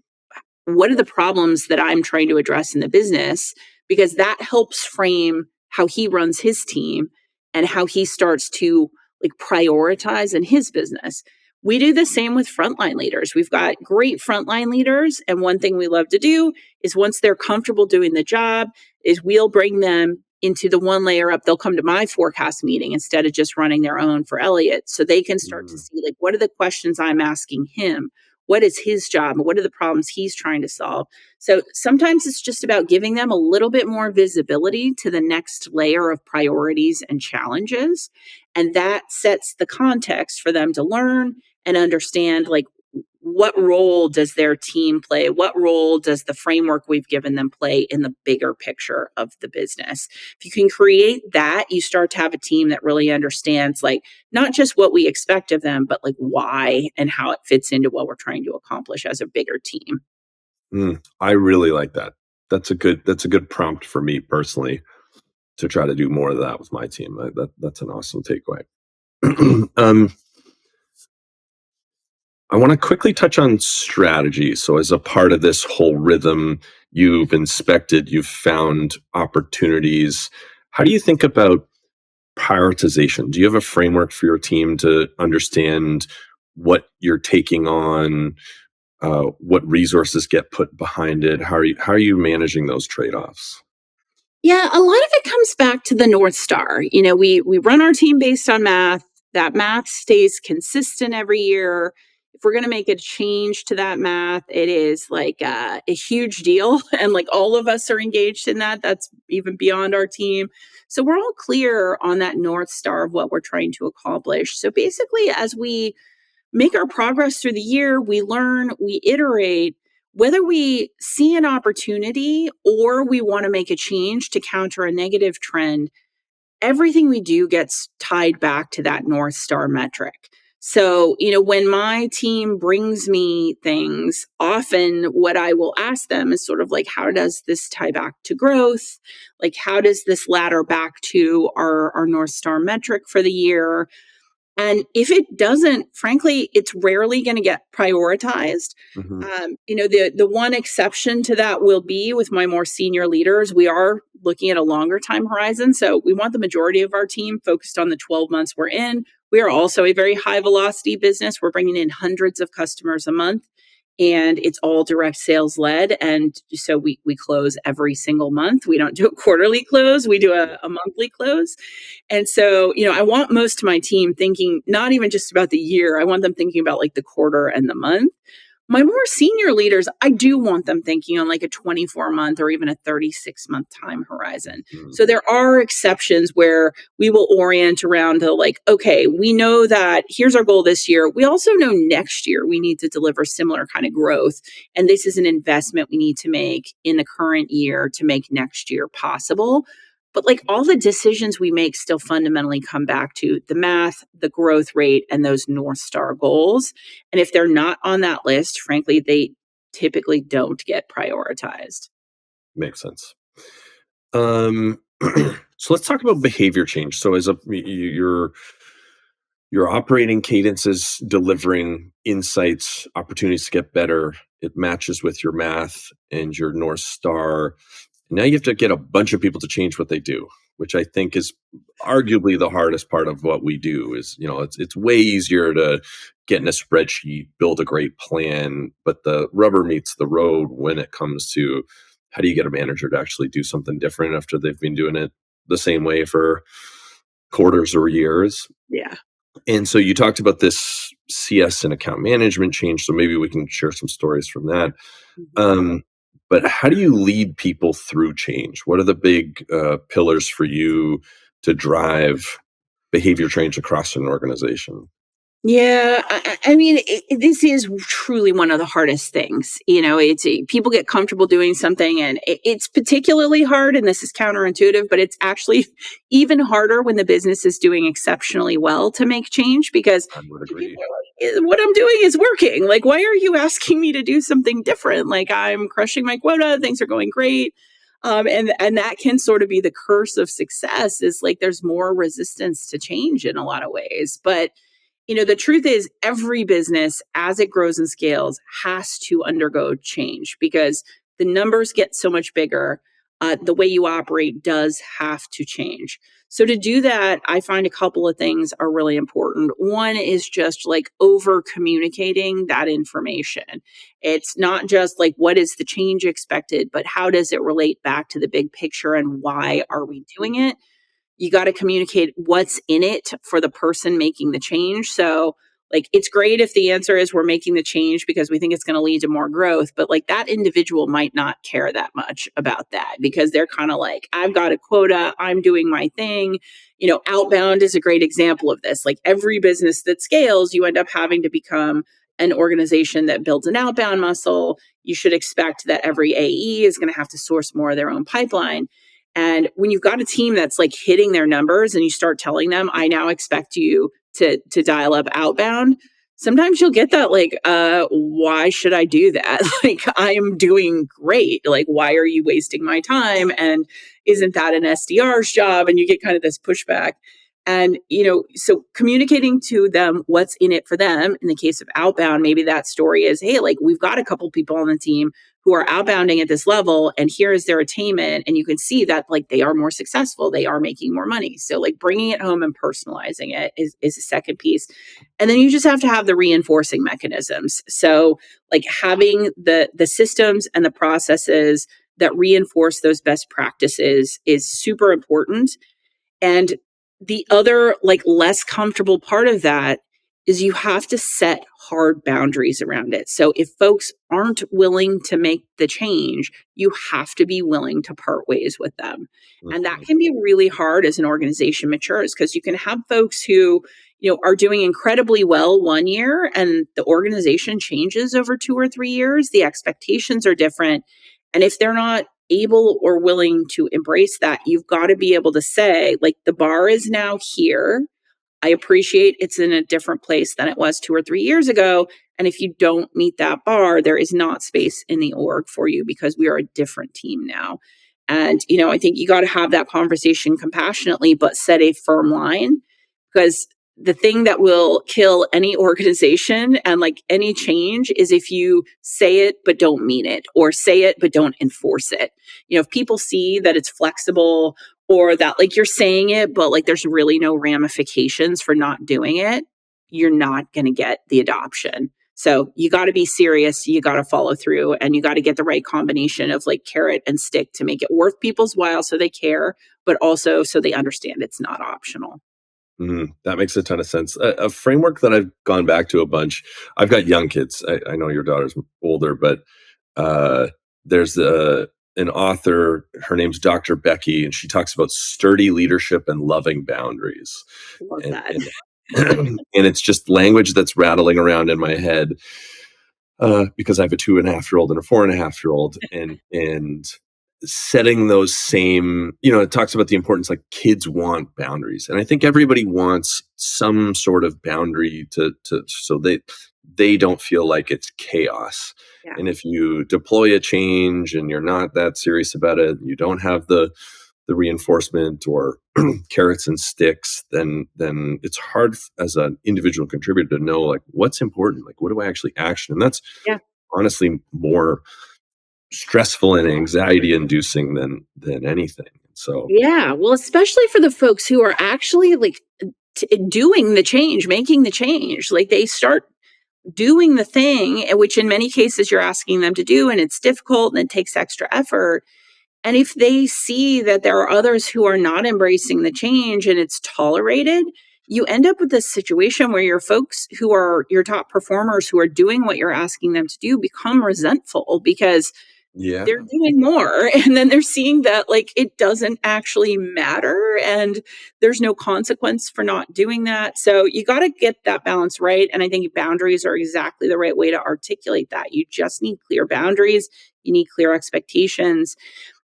what are the problems that I'm trying to address in the business? Because that helps frame how he runs his team and how he starts to like prioritize in his business. We do the same with frontline leaders. We've got great frontline leaders. And one thing we love to do is once they're comfortable doing the job, is we'll bring them into the one layer up. They'll come to my forecast meeting instead of just running their own for Elliot. So they can start to see like, what are the questions I'm asking him? what is his job and what are the problems he's trying to solve. So sometimes it's just about giving them a little bit more visibility to the next layer of priorities and challenges. And that sets the context for them to learn and understand, like, what role does their team play? What role does the framework we've given them play in the bigger picture of the business? If you can create that, you start to have a team that really understands, like, not just what we expect of them, but like why and how it fits into what we're trying to accomplish as a bigger team. I really like that. That's a good prompt for me personally to try to do more of that with my team. That's an awesome takeaway. I want to quickly touch on strategy. So as a part of this whole rhythm, you've inspected, you've found opportunities. How do you think about prioritization? Do you have a framework for your team to understand what you're taking on, what resources get put behind it? How are you managing those trade-offs? Yeah, a lot of it comes back to the North Star. We run our team based on math. That math stays consistent every year. If we're going to make a change to that math, it is like a huge deal. And like all of us are engaged in that. That's even beyond our team. So we're all clear on that North Star of what we're trying to accomplish. So basically, as we make our progress through the year, we learn, we iterate, whether we see an opportunity or we want to make a change to counter a negative trend, everything we do gets tied back to that North Star metric. So, when my team brings me things, often what I will ask them is sort of like, how does this tie back to growth? Like, how does this ladder back to our North Star metric for the year? And if it doesn't, frankly, it's rarely going to get prioritized. Mhm. The one exception to that will be with my more senior leaders. We are looking at a longer time horizon. So we want the majority of our team focused on the 12 months we're in. We are also a very high velocity business. We're bringing in hundreds of customers a month, and it's all direct sales led. And so we close every single month. We don't do a quarterly close, we do a monthly close. And so, I want most of my team thinking not even just about the year, I want them thinking about like the quarter and the month. My more senior leaders, I do want them thinking on like a 24-month or even a 36-month time horizon. Mm. So there are exceptions where we will orient around the like, okay, we know that here's our goal this year. We also know next year we need to deliver similar kind of growth. And this is an investment we need to make in the current year to make next year possible. But like all the decisions we make still fundamentally come back to the math, the growth rate, and those North Star goals. And if they're not on that list, frankly, they typically don't get prioritized. Makes sense. So let's talk about behavior change. So as your operating cadence is delivering insights, opportunities to get better. It matches with your math and your North Star. Now you have to get a bunch of people to change what they do, which I think is arguably the hardest part of what we do. Is it's way easier to get in a spreadsheet, build a great plan, but the rubber meets the road when it comes to how do you get a manager to actually do something different after they've been doing it the same way for quarters or years. Yeah. And so you talked about this CS and account management change, so maybe we can share some stories from that. But how do you lead people through change? What are the big pillars for you to drive behavior change across an organization? Yeah, I mean, this is truly one of the hardest things. It's people get comfortable doing something, and it's particularly hard. And this is counterintuitive, but it's actually even harder when the business is doing exceptionally well to make change because I would people agree. are like, what I'm doing is working. Like, why are you asking me to do something different? Like, I'm crushing my quota, things are going great. And that can sort of be the curse of success. Is like there's more resistance to change in a lot of ways, but the truth is every business as it grows and scales has to undergo change because the numbers get so much bigger. The way you operate does have to change. So to do that, I find a couple of things are really important. One is just like over communicating that information. It's not just like what is the change expected, but how does it relate back to the big picture and why are we doing it? You got to communicate what's in it for the person making the change. So Like, it's great if the answer is we're making the change because we think it's going to lead to more growth, but like that individual might not care that much about that because they're kind of like, I've got a quota, I'm doing my thing. Outbound is a great example of this. Like, every business that scales, you end up having to become an organization that builds an outbound muscle. You should expect that every AE is going to have to source more of their own pipeline. And when you've got a team that's like hitting their numbers and you start telling them, I now expect you to dial up outbound, sometimes you'll get that like, why should I do that? Like, I am doing great. Like, why are you wasting my time? And isn't that an SDR's job? And you get kind of this pushback. And, so communicating to them what's in it for them. In the case of outbound, maybe that story is, hey, like, we've got a couple people on the team who are outbounding at this level, and here is their attainment. And you can see that like they are more successful, they are making more money. So like bringing it home and personalizing it is a second piece. And then you just have to have the reinforcing mechanisms. So like having the systems and the processes that reinforce those best practices is super important. And the other, like, less comfortable part of that is you have to set hard boundaries around it. So if folks aren't willing to make the change, you have to be willing to part ways with them. And that can be really hard as an organization matures because you can have folks who, are doing incredibly well one year and the organization changes over 2 or 3 years. The expectations are different. And if they're not able or willing to embrace that, you've got to be able to say, like, the bar is now here. I appreciate it's in a different place than it was 2 or 3 years ago. And if you don't meet that bar, there is not space in the org for you because we are a different team now. And, I think you got to have that conversation compassionately, but set a firm line because the thing that will kill any organization and like any change is if you say it but don't mean it, or say it but don't enforce it. If people see that it's flexible or that like you're saying it but like there's really no ramifications for not doing it, you're not going to get the adoption. So you got to be serious, you got to follow through, and you got to get the right combination of like carrot and stick to make it worth people's while so they care, but also so they understand it's not optional. That makes a ton of sense. A framework that I've gone back to a bunch. I've got young kids. I know your daughter's older, but there's an author. Her name's Dr. Becky, and she talks about sturdy leadership and loving boundaries. Love And, that. and, and it's just language that's rattling around in my head because I have a 2.5-year-old and a 4.5-year-old, and setting those same, it talks about the importance, like, kids want boundaries. And I think everybody wants some sort of boundary to so they don't feel like it's chaos. Yeah. And if you deploy a change and you're not that serious about it, you don't have the reinforcement or carrots and sticks, then it's hard as an individual contributor to know like what's important, like what do I actually action? And that's honestly more stressful and anxiety inducing than anything. So yeah, well, especially for the folks who are actually like doing the change, making the change, like they start doing the thing, which in many cases you're asking them to do, and it's difficult and it takes extra effort. And if they see that there are others who are not embracing the change and it's tolerated, you end up with this situation where your folks who are your top performers who are doing what you're asking them to do become resentful because they're doing more. And then they're seeing that like it doesn't actually matter and there's no consequence for not doing that. So you got to get that balance right. And I think boundaries are exactly the right way to articulate that. You just need clear boundaries. You need clear expectations.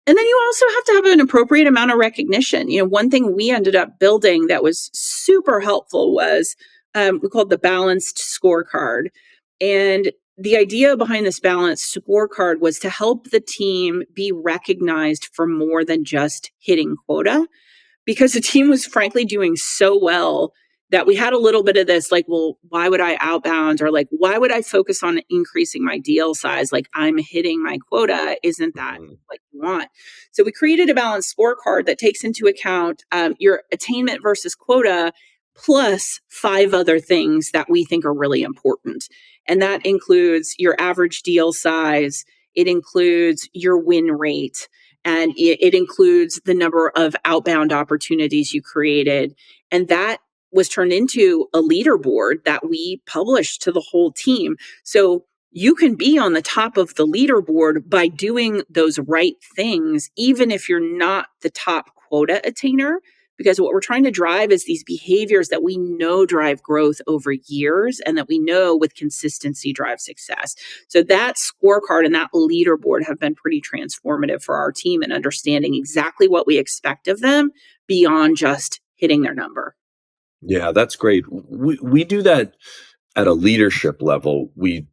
And then you also have to have an appropriate amount of recognition. One thing we ended up building that was super helpful was we called the balanced scorecard. And the idea behind this balanced scorecard was to help the team be recognized for more than just hitting quota, because the team was frankly doing so well that we had a little bit of this like, well, why would I outbound? Or like, why would I focus on increasing my deal size? Like, I'm hitting my quota. Isn't that what you want? So we created a balanced scorecard that takes into account your attainment versus quota, plus 5 other things that we think are really important. And that includes your average deal size. It includes your win rate. And it includes the number of outbound opportunities you created. And that was turned into a leaderboard that we published to the whole team. So you can be on the top of the leaderboard by doing those right things, even if you're not the top quota attainer. Because what we're trying to drive is these behaviors that we know drive growth over years and that we know with consistency drive success. So that scorecard and that leaderboard have been pretty transformative for our team in understanding exactly what we expect of them beyond just hitting their number. Yeah, that's great. We do that at a leadership level. We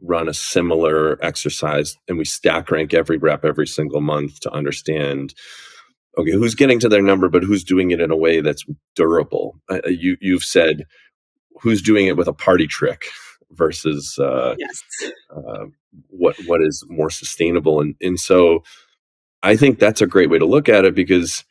run a similar exercise and we stack rank every rep every single month to understand, okay, who's getting to their number, but who's doing it in a way that's durable. You've said who's doing it with a party trick versus Yes. what is more sustainable. And so I think that's a great way to look at it, because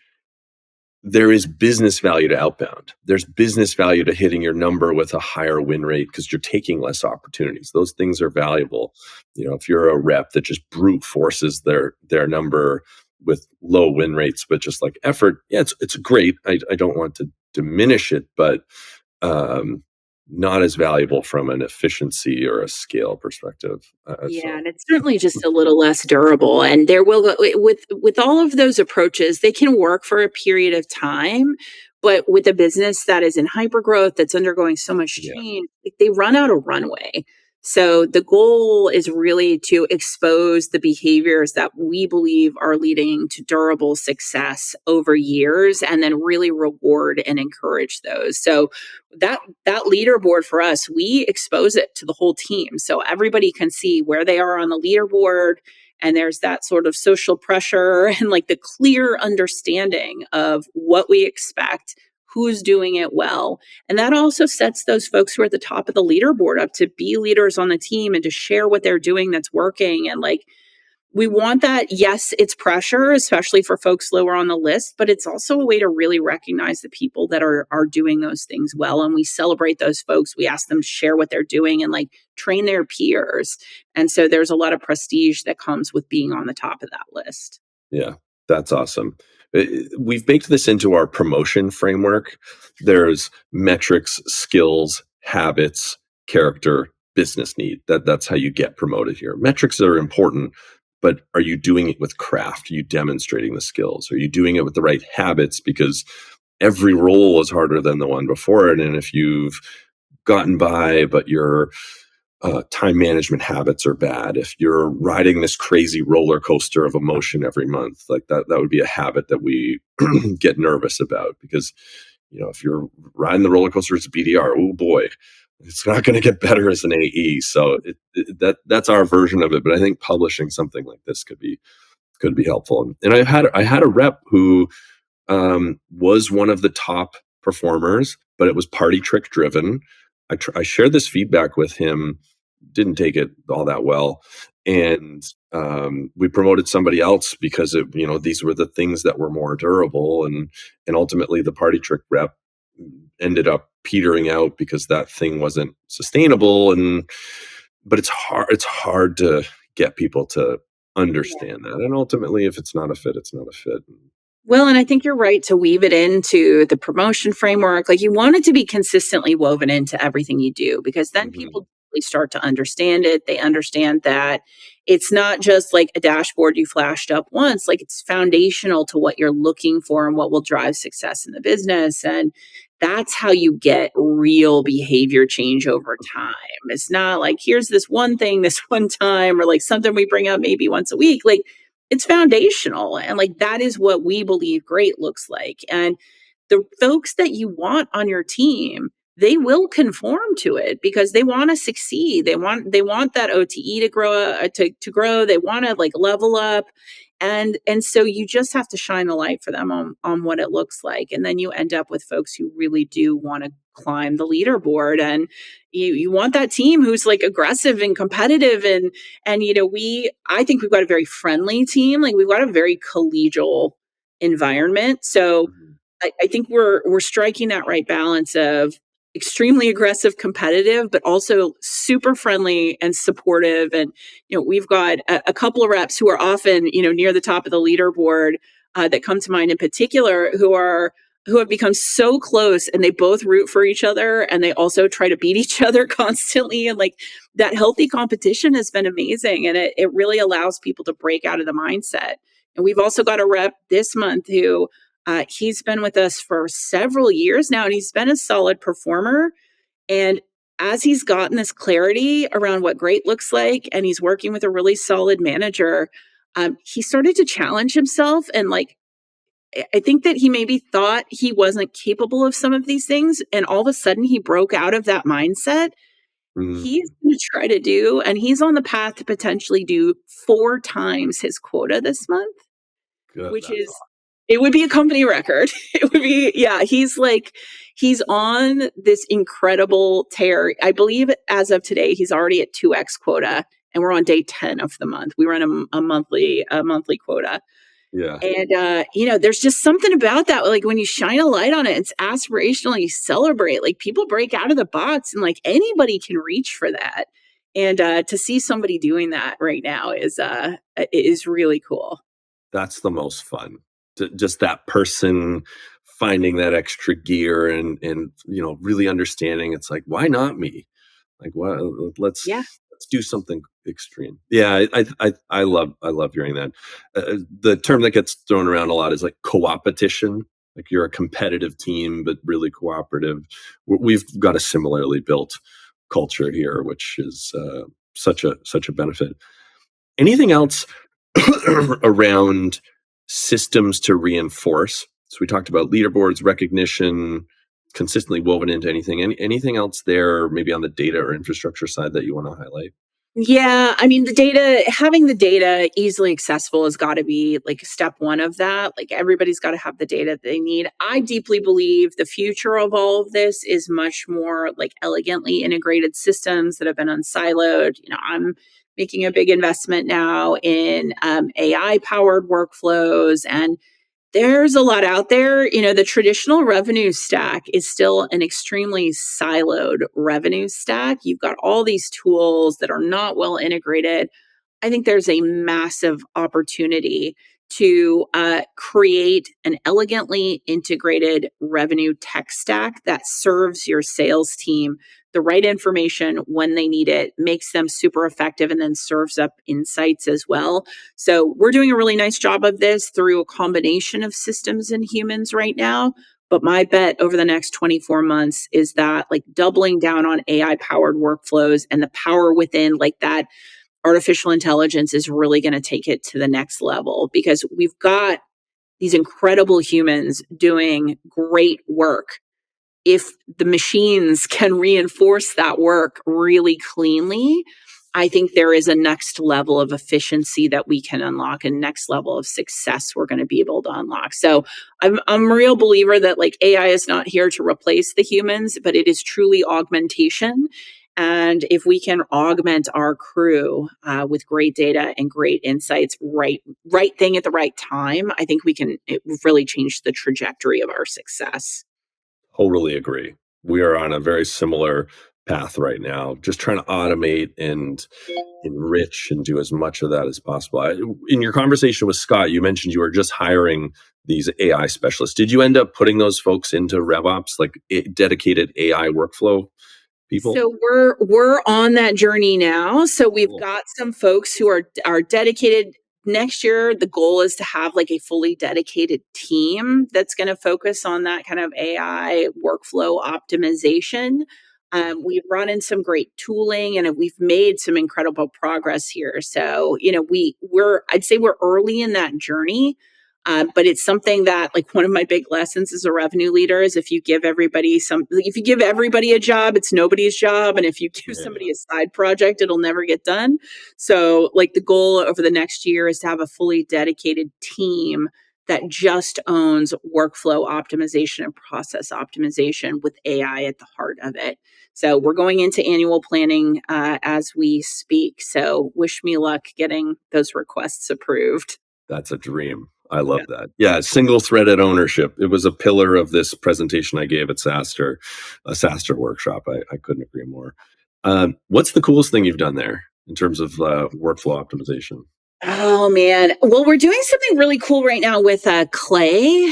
there is business value to outbound. There's business value to hitting your number with a higher win rate because you're taking less opportunities. Those things are valuable. If you're a rep that just brute forces their number with low win rates, but just like effort, yeah, it's great. I don't want to diminish it, but not as valuable from an efficiency or a scale perspective. Yeah, and it's certainly just a little less durable. And there will go with all of those approaches, they can work for a period of time, but with a business that is in hypergrowth, that's undergoing so much Yeah. change, they run out of runway. So the goal is really to expose the behaviors that we believe are leading to durable success over years, and then really reward and encourage those. So that leaderboard for us, we expose it to the whole team so everybody can see where they are on the leaderboard, and there's that sort of social pressure and like the clear understanding of what we expect, who's doing it well. And that also sets those folks who are at the top of the leaderboard up to be leaders on the team and to share what they're doing that's working. And like, we want that. Yes, it's pressure, especially for folks lower on the list, but it's also a way to really recognize the people that are doing those things well. And we celebrate those folks. We ask them to share what they're doing and like train their peers. And so there's a lot of prestige that comes with being on the top of that list. Yeah, that's awesome. We've baked this into our promotion framework. There's metrics, skills, habits, character, business need. That's how you get promoted here. Metrics are important, but are you doing it with craft? Are you demonstrating the skills? Are you doing it with the right habits? Because every role is harder than the one before it. And if you've gotten by, but your time management habits are bad, if you're riding this crazy roller coaster of emotion every month, like that would be a habit that we get nervous about, because if you're riding the roller coaster as a BDR, oh boy, it's not going to get better as an AE. So that's our version of it. But I think publishing something like this could be helpful. And I had a rep who was one of the top performers, but it was party trick driven. I shared this feedback with him, didn't take it all that well, and we promoted somebody else because these were the things that were more durable, and ultimately the party trick rep ended up petering out because that thing wasn't sustainable. But it's hard to get people to understand that, and ultimately if it's not a fit, it's not a fit. Well, and I think you're right to weave it into the promotion framework. Like, you want it to be consistently woven into everything you do, because then people really start to understand it. They understand that it's not just like a dashboard you flashed up once, like it's foundational to what you're looking for and what will drive success in the business. And that's how you get real behavior change over time. It's not like, here's this one thing this one time, or like something we bring up maybe once a week. Like, it's foundational. And like, that is what we believe great looks like. And the folks that you want on your team, they will conform to it because they want to succeed. They want that OTE to grow, to grow. They want to like level up. And so you just have to shine the light for them on what it looks like. And then you end up with folks who really do want to climb the leaderboard. And you want that team who's like aggressive and competitive. And I think we've got a very friendly team. Like, we've got a very collegial environment. So I think we're striking that right balance of extremely aggressive, competitive, but also super friendly and supportive. And, we've got a couple of reps who are often, near the top of the leaderboard that come to mind in particular, who are who have become so close, and they both root for each other, and they also try to beat each other constantly. And like that healthy competition has been amazing. And it really allows people to break out of the mindset. And we've also got a rep this month who he's been with us for several years now, and he's been a solid performer. And as he's gotten this clarity around what great looks like, and he's working with a really solid manager, he started to challenge himself. And like, I think that he maybe thought he wasn't capable of some of these things. And all of a sudden, he broke out of that mindset. Mm, He's going to try to do, and he's on the path to potentially do 4 times his quota this month, good. which That's is, it would be a company record. It would be, yeah, he's on this incredible tear. I believe as of today, he's already at 2x quota, and we're on day 10 of the month. We run a monthly quota. yeah. And there's just something about that. Like when you shine a light on it, it's aspirational, you celebrate. Like people break out of the box, and like anybody can reach for that. And to see somebody doing that right now is really cool. That's the most fun. Just that person finding that extra gear and really understanding it's like, why not me? Like, what? Yeah. Let's do something extreme. Yeah, I love hearing that. The term that gets thrown around a lot is like co-opetition. Like you're a competitive team, but really cooperative. We've got a similarly built culture here, which is such a benefit. Anything else around systems to reinforce? So we talked about leaderboards, recognition, consistently woven into anything. Anything else there, maybe on the data or infrastructure side that you want to highlight? Yeah, I mean, having the data easily accessible has got to be like step one of that. Like everybody's got to have the data they need. I deeply believe the future of all of this is much more like elegantly integrated systems that have been unsiloed. I'm making a big investment now in AI powered workflows, and there's a lot out there. The traditional revenue stack is still an extremely siloed revenue stack. You've got all these tools that are not well integrated. I think there's a massive opportunity to create an elegantly integrated revenue tech stack that serves your sales team the right information when they need it, makes them super effective, and then serves up insights as well. So we're doing a really nice job of this through a combination of systems and humans right now. But my bet over the next 24 months is that like doubling down on AI powered workflows and the power within like that artificial intelligence is really going to take it to the next level, because we've got these incredible humans doing great work. If the machines can reinforce that work really cleanly, I think there is a next level of efficiency that we can unlock, and next level of success we're going to be able to unlock. So I'm a real believer that like AI is not here to replace the humans, but it is truly augmentation. And if we can augment our crew with great data and great insights, right thing at the right time, I think it really change the trajectory of our success. Totally agree. We are on a very similar path right now, just trying to automate and enrich and do as much of that as possible. In your conversation with Scott, you mentioned you were just hiring these AI specialists. Did you end up putting those folks into RevOps, like dedicated AI workflow people? So we're on that journey now. So we've Cool. got some folks who are dedicated. Next year, the goal is to have like a fully dedicated team that's going to focus on that kind of AI workflow optimization. We've run in some great tooling, and we've made some incredible progress here. So I'd say we're early in that journey. But it's something that, like, one of my big lessons as a revenue leader is if you give everybody a job, it's nobody's job. And if you give Yeah. somebody a side project, it'll never get done. So like the goal over the next year is to have a fully dedicated team that just owns workflow optimization and process optimization with AI at the heart of it. So we're going into annual planning as we speak. So wish me luck getting those requests approved. That's a dream. I love that. Yeah, single threaded ownership. It was a pillar of this presentation I gave at SaaStr, a SaaStr workshop. I couldn't agree more. What's the coolest thing you've done there in terms of workflow optimization? Oh man. Well, we're doing something really cool right now with Clay,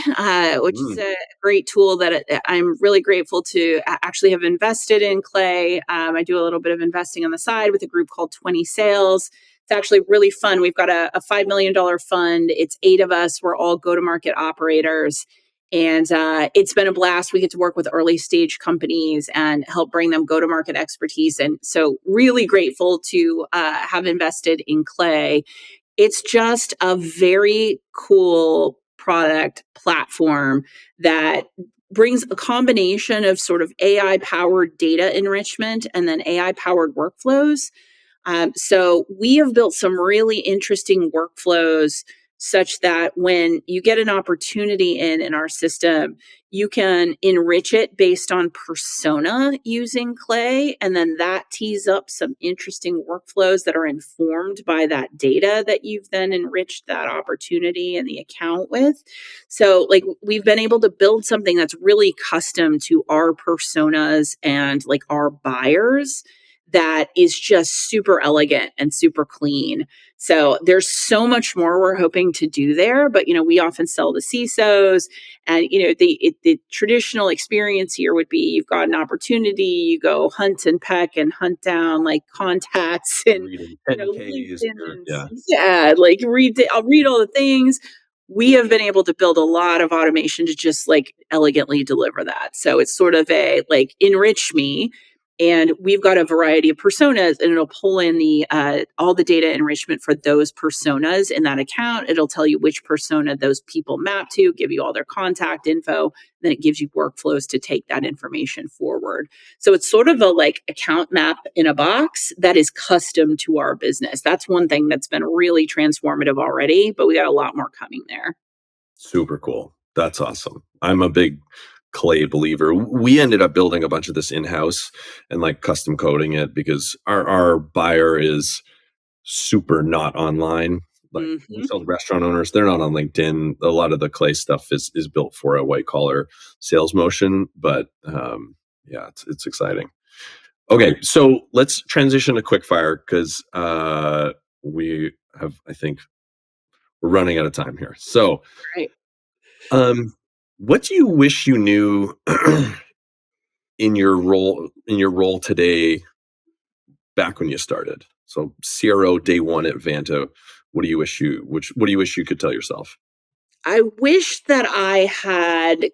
which is Mm, a great tool that I'm really grateful to actually have invested in Clay. I do a little bit of investing on the side with a group called 20 Sales. It's actually really fun. We've got a $5 million fund. It's 8 of us. We're all go to market operators. And it's been a blast. We get to work with early stage companies and help bring them go to market expertise. And so, really grateful to have invested in Clay. It's just a very cool product platform that brings a combination of sort of AI powered data enrichment and then AI powered workflows. So we have built some really interesting workflows such that when you get an opportunity in our system, you can enrich it based on persona using Clay, and then that tees up some interesting workflows that are informed by that data that you've then enriched that opportunity and the account with. So, like, we've been able to build something that's really custom to our personas and like our buyers that is just super elegant and super clean. So there's so much more we're hoping to do there, but we often sell to CISOs, and the traditional experience here would be you've got an opportunity, you go hunt and peck and hunt down like contacts and reading LinkedIn 10Ks. and Yeah, yeah, like I'll read all the things. We have been able to build a lot of automation to just like elegantly deliver that. So it's sort of a like enrich me, and we've got a variety of personas, and it'll pull in the all the data enrichment for those personas in that account. It'll tell you which persona those people map to, give you all their contact info. Then it gives you workflows to take that information forward. So it's sort of a like account map in a box that is custom to our business. That's one thing that's been really transformative already, but we got a lot more coming there. super cool. That's awesome. I'm a big Clay believer. We ended up building a bunch of this in-house and like custom coding it because our buyer is super not online. Like we Hmm. sell to restaurant owners, they're not on LinkedIn. A lot of the Clay stuff is built for a white collar sales motion, but yeah, it's exciting. Okay, so let's transition to quickfire because we have, I think, we're running out of time here. So, Right. um, what do you wish you knew in your role today back when you started? So, CRO day one at Vanta. What do you wish you could tell yourself? I wish that I had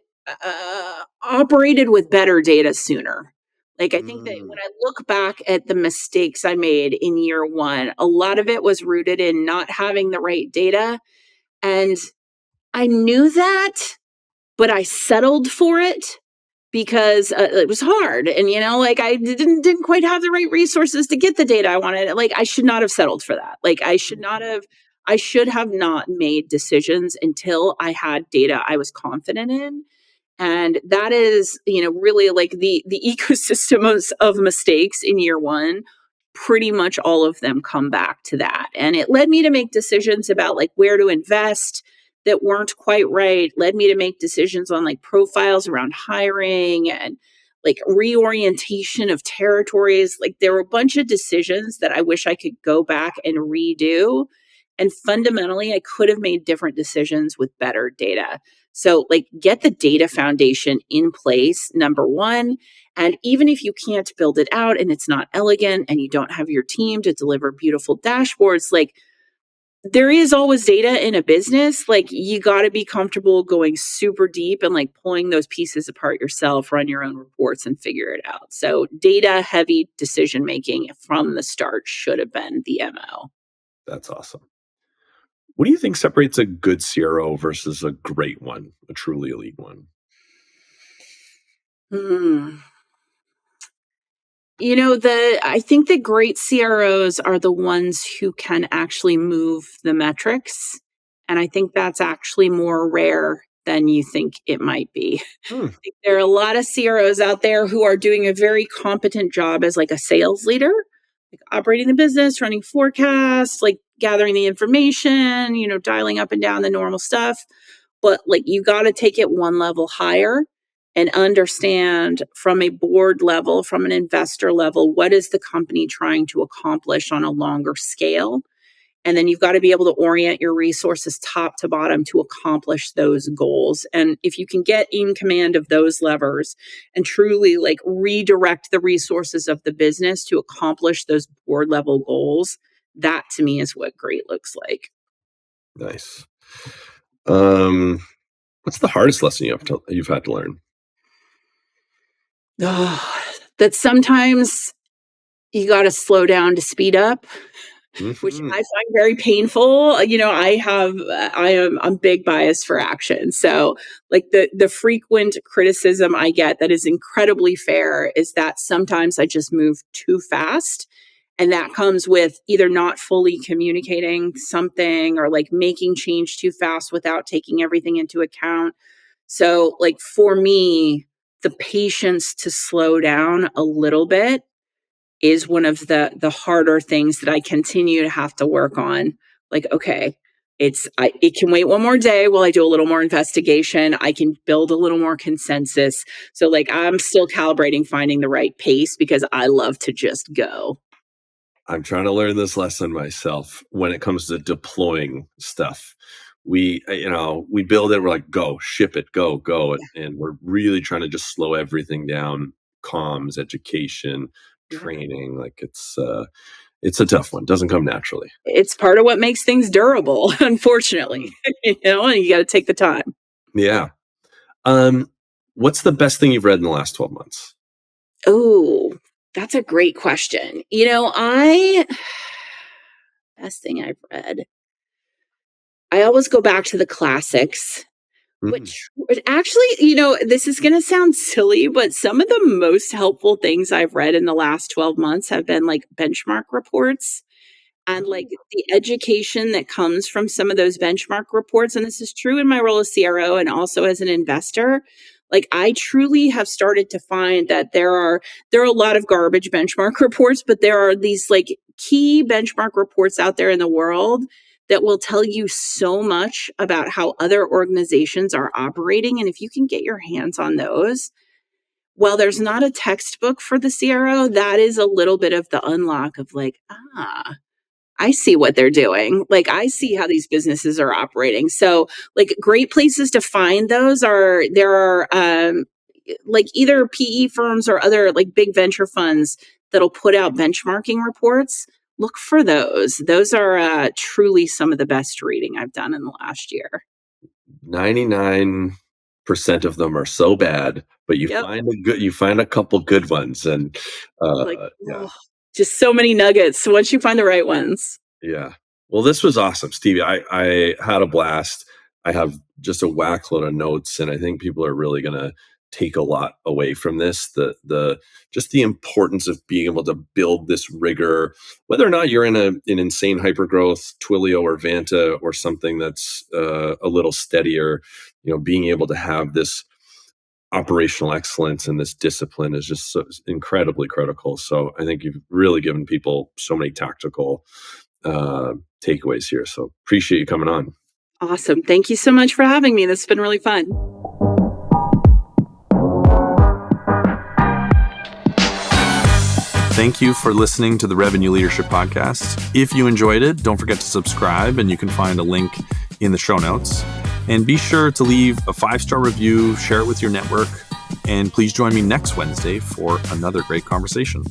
operated with better data sooner. Like, I think that when Mm, I look back at the mistakes I made in year one, a lot of it was rooted in not having the right data. And I knew that, but I settled for it because it was hard. And, like I didn't quite have the right resources to get the data I wanted. Like, I should not have settled for that. Like, I should have not made decisions until I had data I was confident in. And that is, really like the ecosystem of mistakes in year one. Pretty much all of them come back to that. And it led me to make decisions about like where to invest that weren't quite right, led me to make decisions on like profiles around hiring and like reorientation of territories. Like there were a bunch of decisions that I wish I could go back and redo. And fundamentally, I could have made different decisions with better data. So, like, get the data foundation in place, number one. And even if you can't build it out and it's not elegant and you don't have your team to deliver beautiful dashboards, like, there is always data in a business. Like, you got to be comfortable going super deep and like pulling those pieces apart yourself, run your own reports and figure it out. So, data heavy decision making from the start should have been the MO. that's awesome. What do you think separates a good CRO versus a great one, a truly elite one? Hmm. I think the great CROs are the ones who can actually move the metrics. And I think that's actually more rare than you think it might be. Hmm, There are a lot of CROs out there who are doing a very competent job as like a sales leader, like operating the business, running forecasts, like gathering the information, dialing up and down the normal stuff. But like you got to take it one level higher and understand from a board level, from an investor level, what is the company trying to accomplish on a longer scale? And then you've got to be able to orient your resources top to bottom to accomplish those goals. And if you can get in command of those levers and truly like redirect the resources of the business to accomplish those board level goals, that to me is what great looks like. Nice. What's the hardest lesson you've had to learn? That sometimes you got to slow down to speed up, which I find very painful. I'm big bias for action. So like the frequent criticism I get that is incredibly fair is that sometimes I just move too fast. And that comes with either not fully communicating something or like making change too fast without taking everything into account. So like for me, the patience to slow down a little bit is one of the harder things that I continue to have to work on. Like, okay, it can wait one more day while I do a little more investigation. I can build a little more consensus. So like I'm still calibrating, finding the right pace because I love to just go. I'm trying to learn this lesson myself when it comes to deploying stuff. We build it, we're like, go, ship it, go. And we're really trying to just slow everything down, comms, education, training. Like it's a tough one. Doesn't come naturally. It's part of what makes things durable, unfortunately, and you got to take the time. Yeah. What's the best thing you've read in the last 12 months? Oh, that's a great question. Best thing I've read. I always go back to the classics, which actually, this is going to sound silly, but some of the most helpful things I've read in the last 12 months have been like benchmark reports and like the education that comes from some of those benchmark reports. And this is true in my role as CRO and also as an investor. Like I truly have started to find that there are a lot of garbage benchmark reports, but there are these like key benchmark reports out there in the world that will tell you so much about how other organizations are operating. And if you can get your hands on those, while there's not a textbook for the CRO, that is a little bit of the unlock of like, I see what they're doing. Like I see how these businesses are operating. So like great places to find those there are like either PE firms or other like big venture funds that'll put out benchmarking reports. Look for those. Those are truly some of the best reading I've done in the last year. 99% of them are so bad, but you find a couple good ones, and just so many nuggets once you find the right ones. Yeah. Well, this was awesome, Stevie. I had a blast. I have just a whack load of notes, and I think people are really going to take a lot away from this. Just the importance of being able to build this rigor, whether or not you're in an insane hypergrowth Twilio or Vanta or something that's a little steadier. Being able to have this operational excellence and this discipline is just so incredibly critical. So I think you've really given people so many tactical takeaways here. So appreciate you coming on. Awesome. Thank you so much for having me. This has been really fun. Thank you for listening to the Revenue Leadership Podcast. If you enjoyed it, don't forget to subscribe, and you can find a link in the show notes. And be sure to leave a 5-star review, share it with your network, and please join me next Wednesday for another great conversation.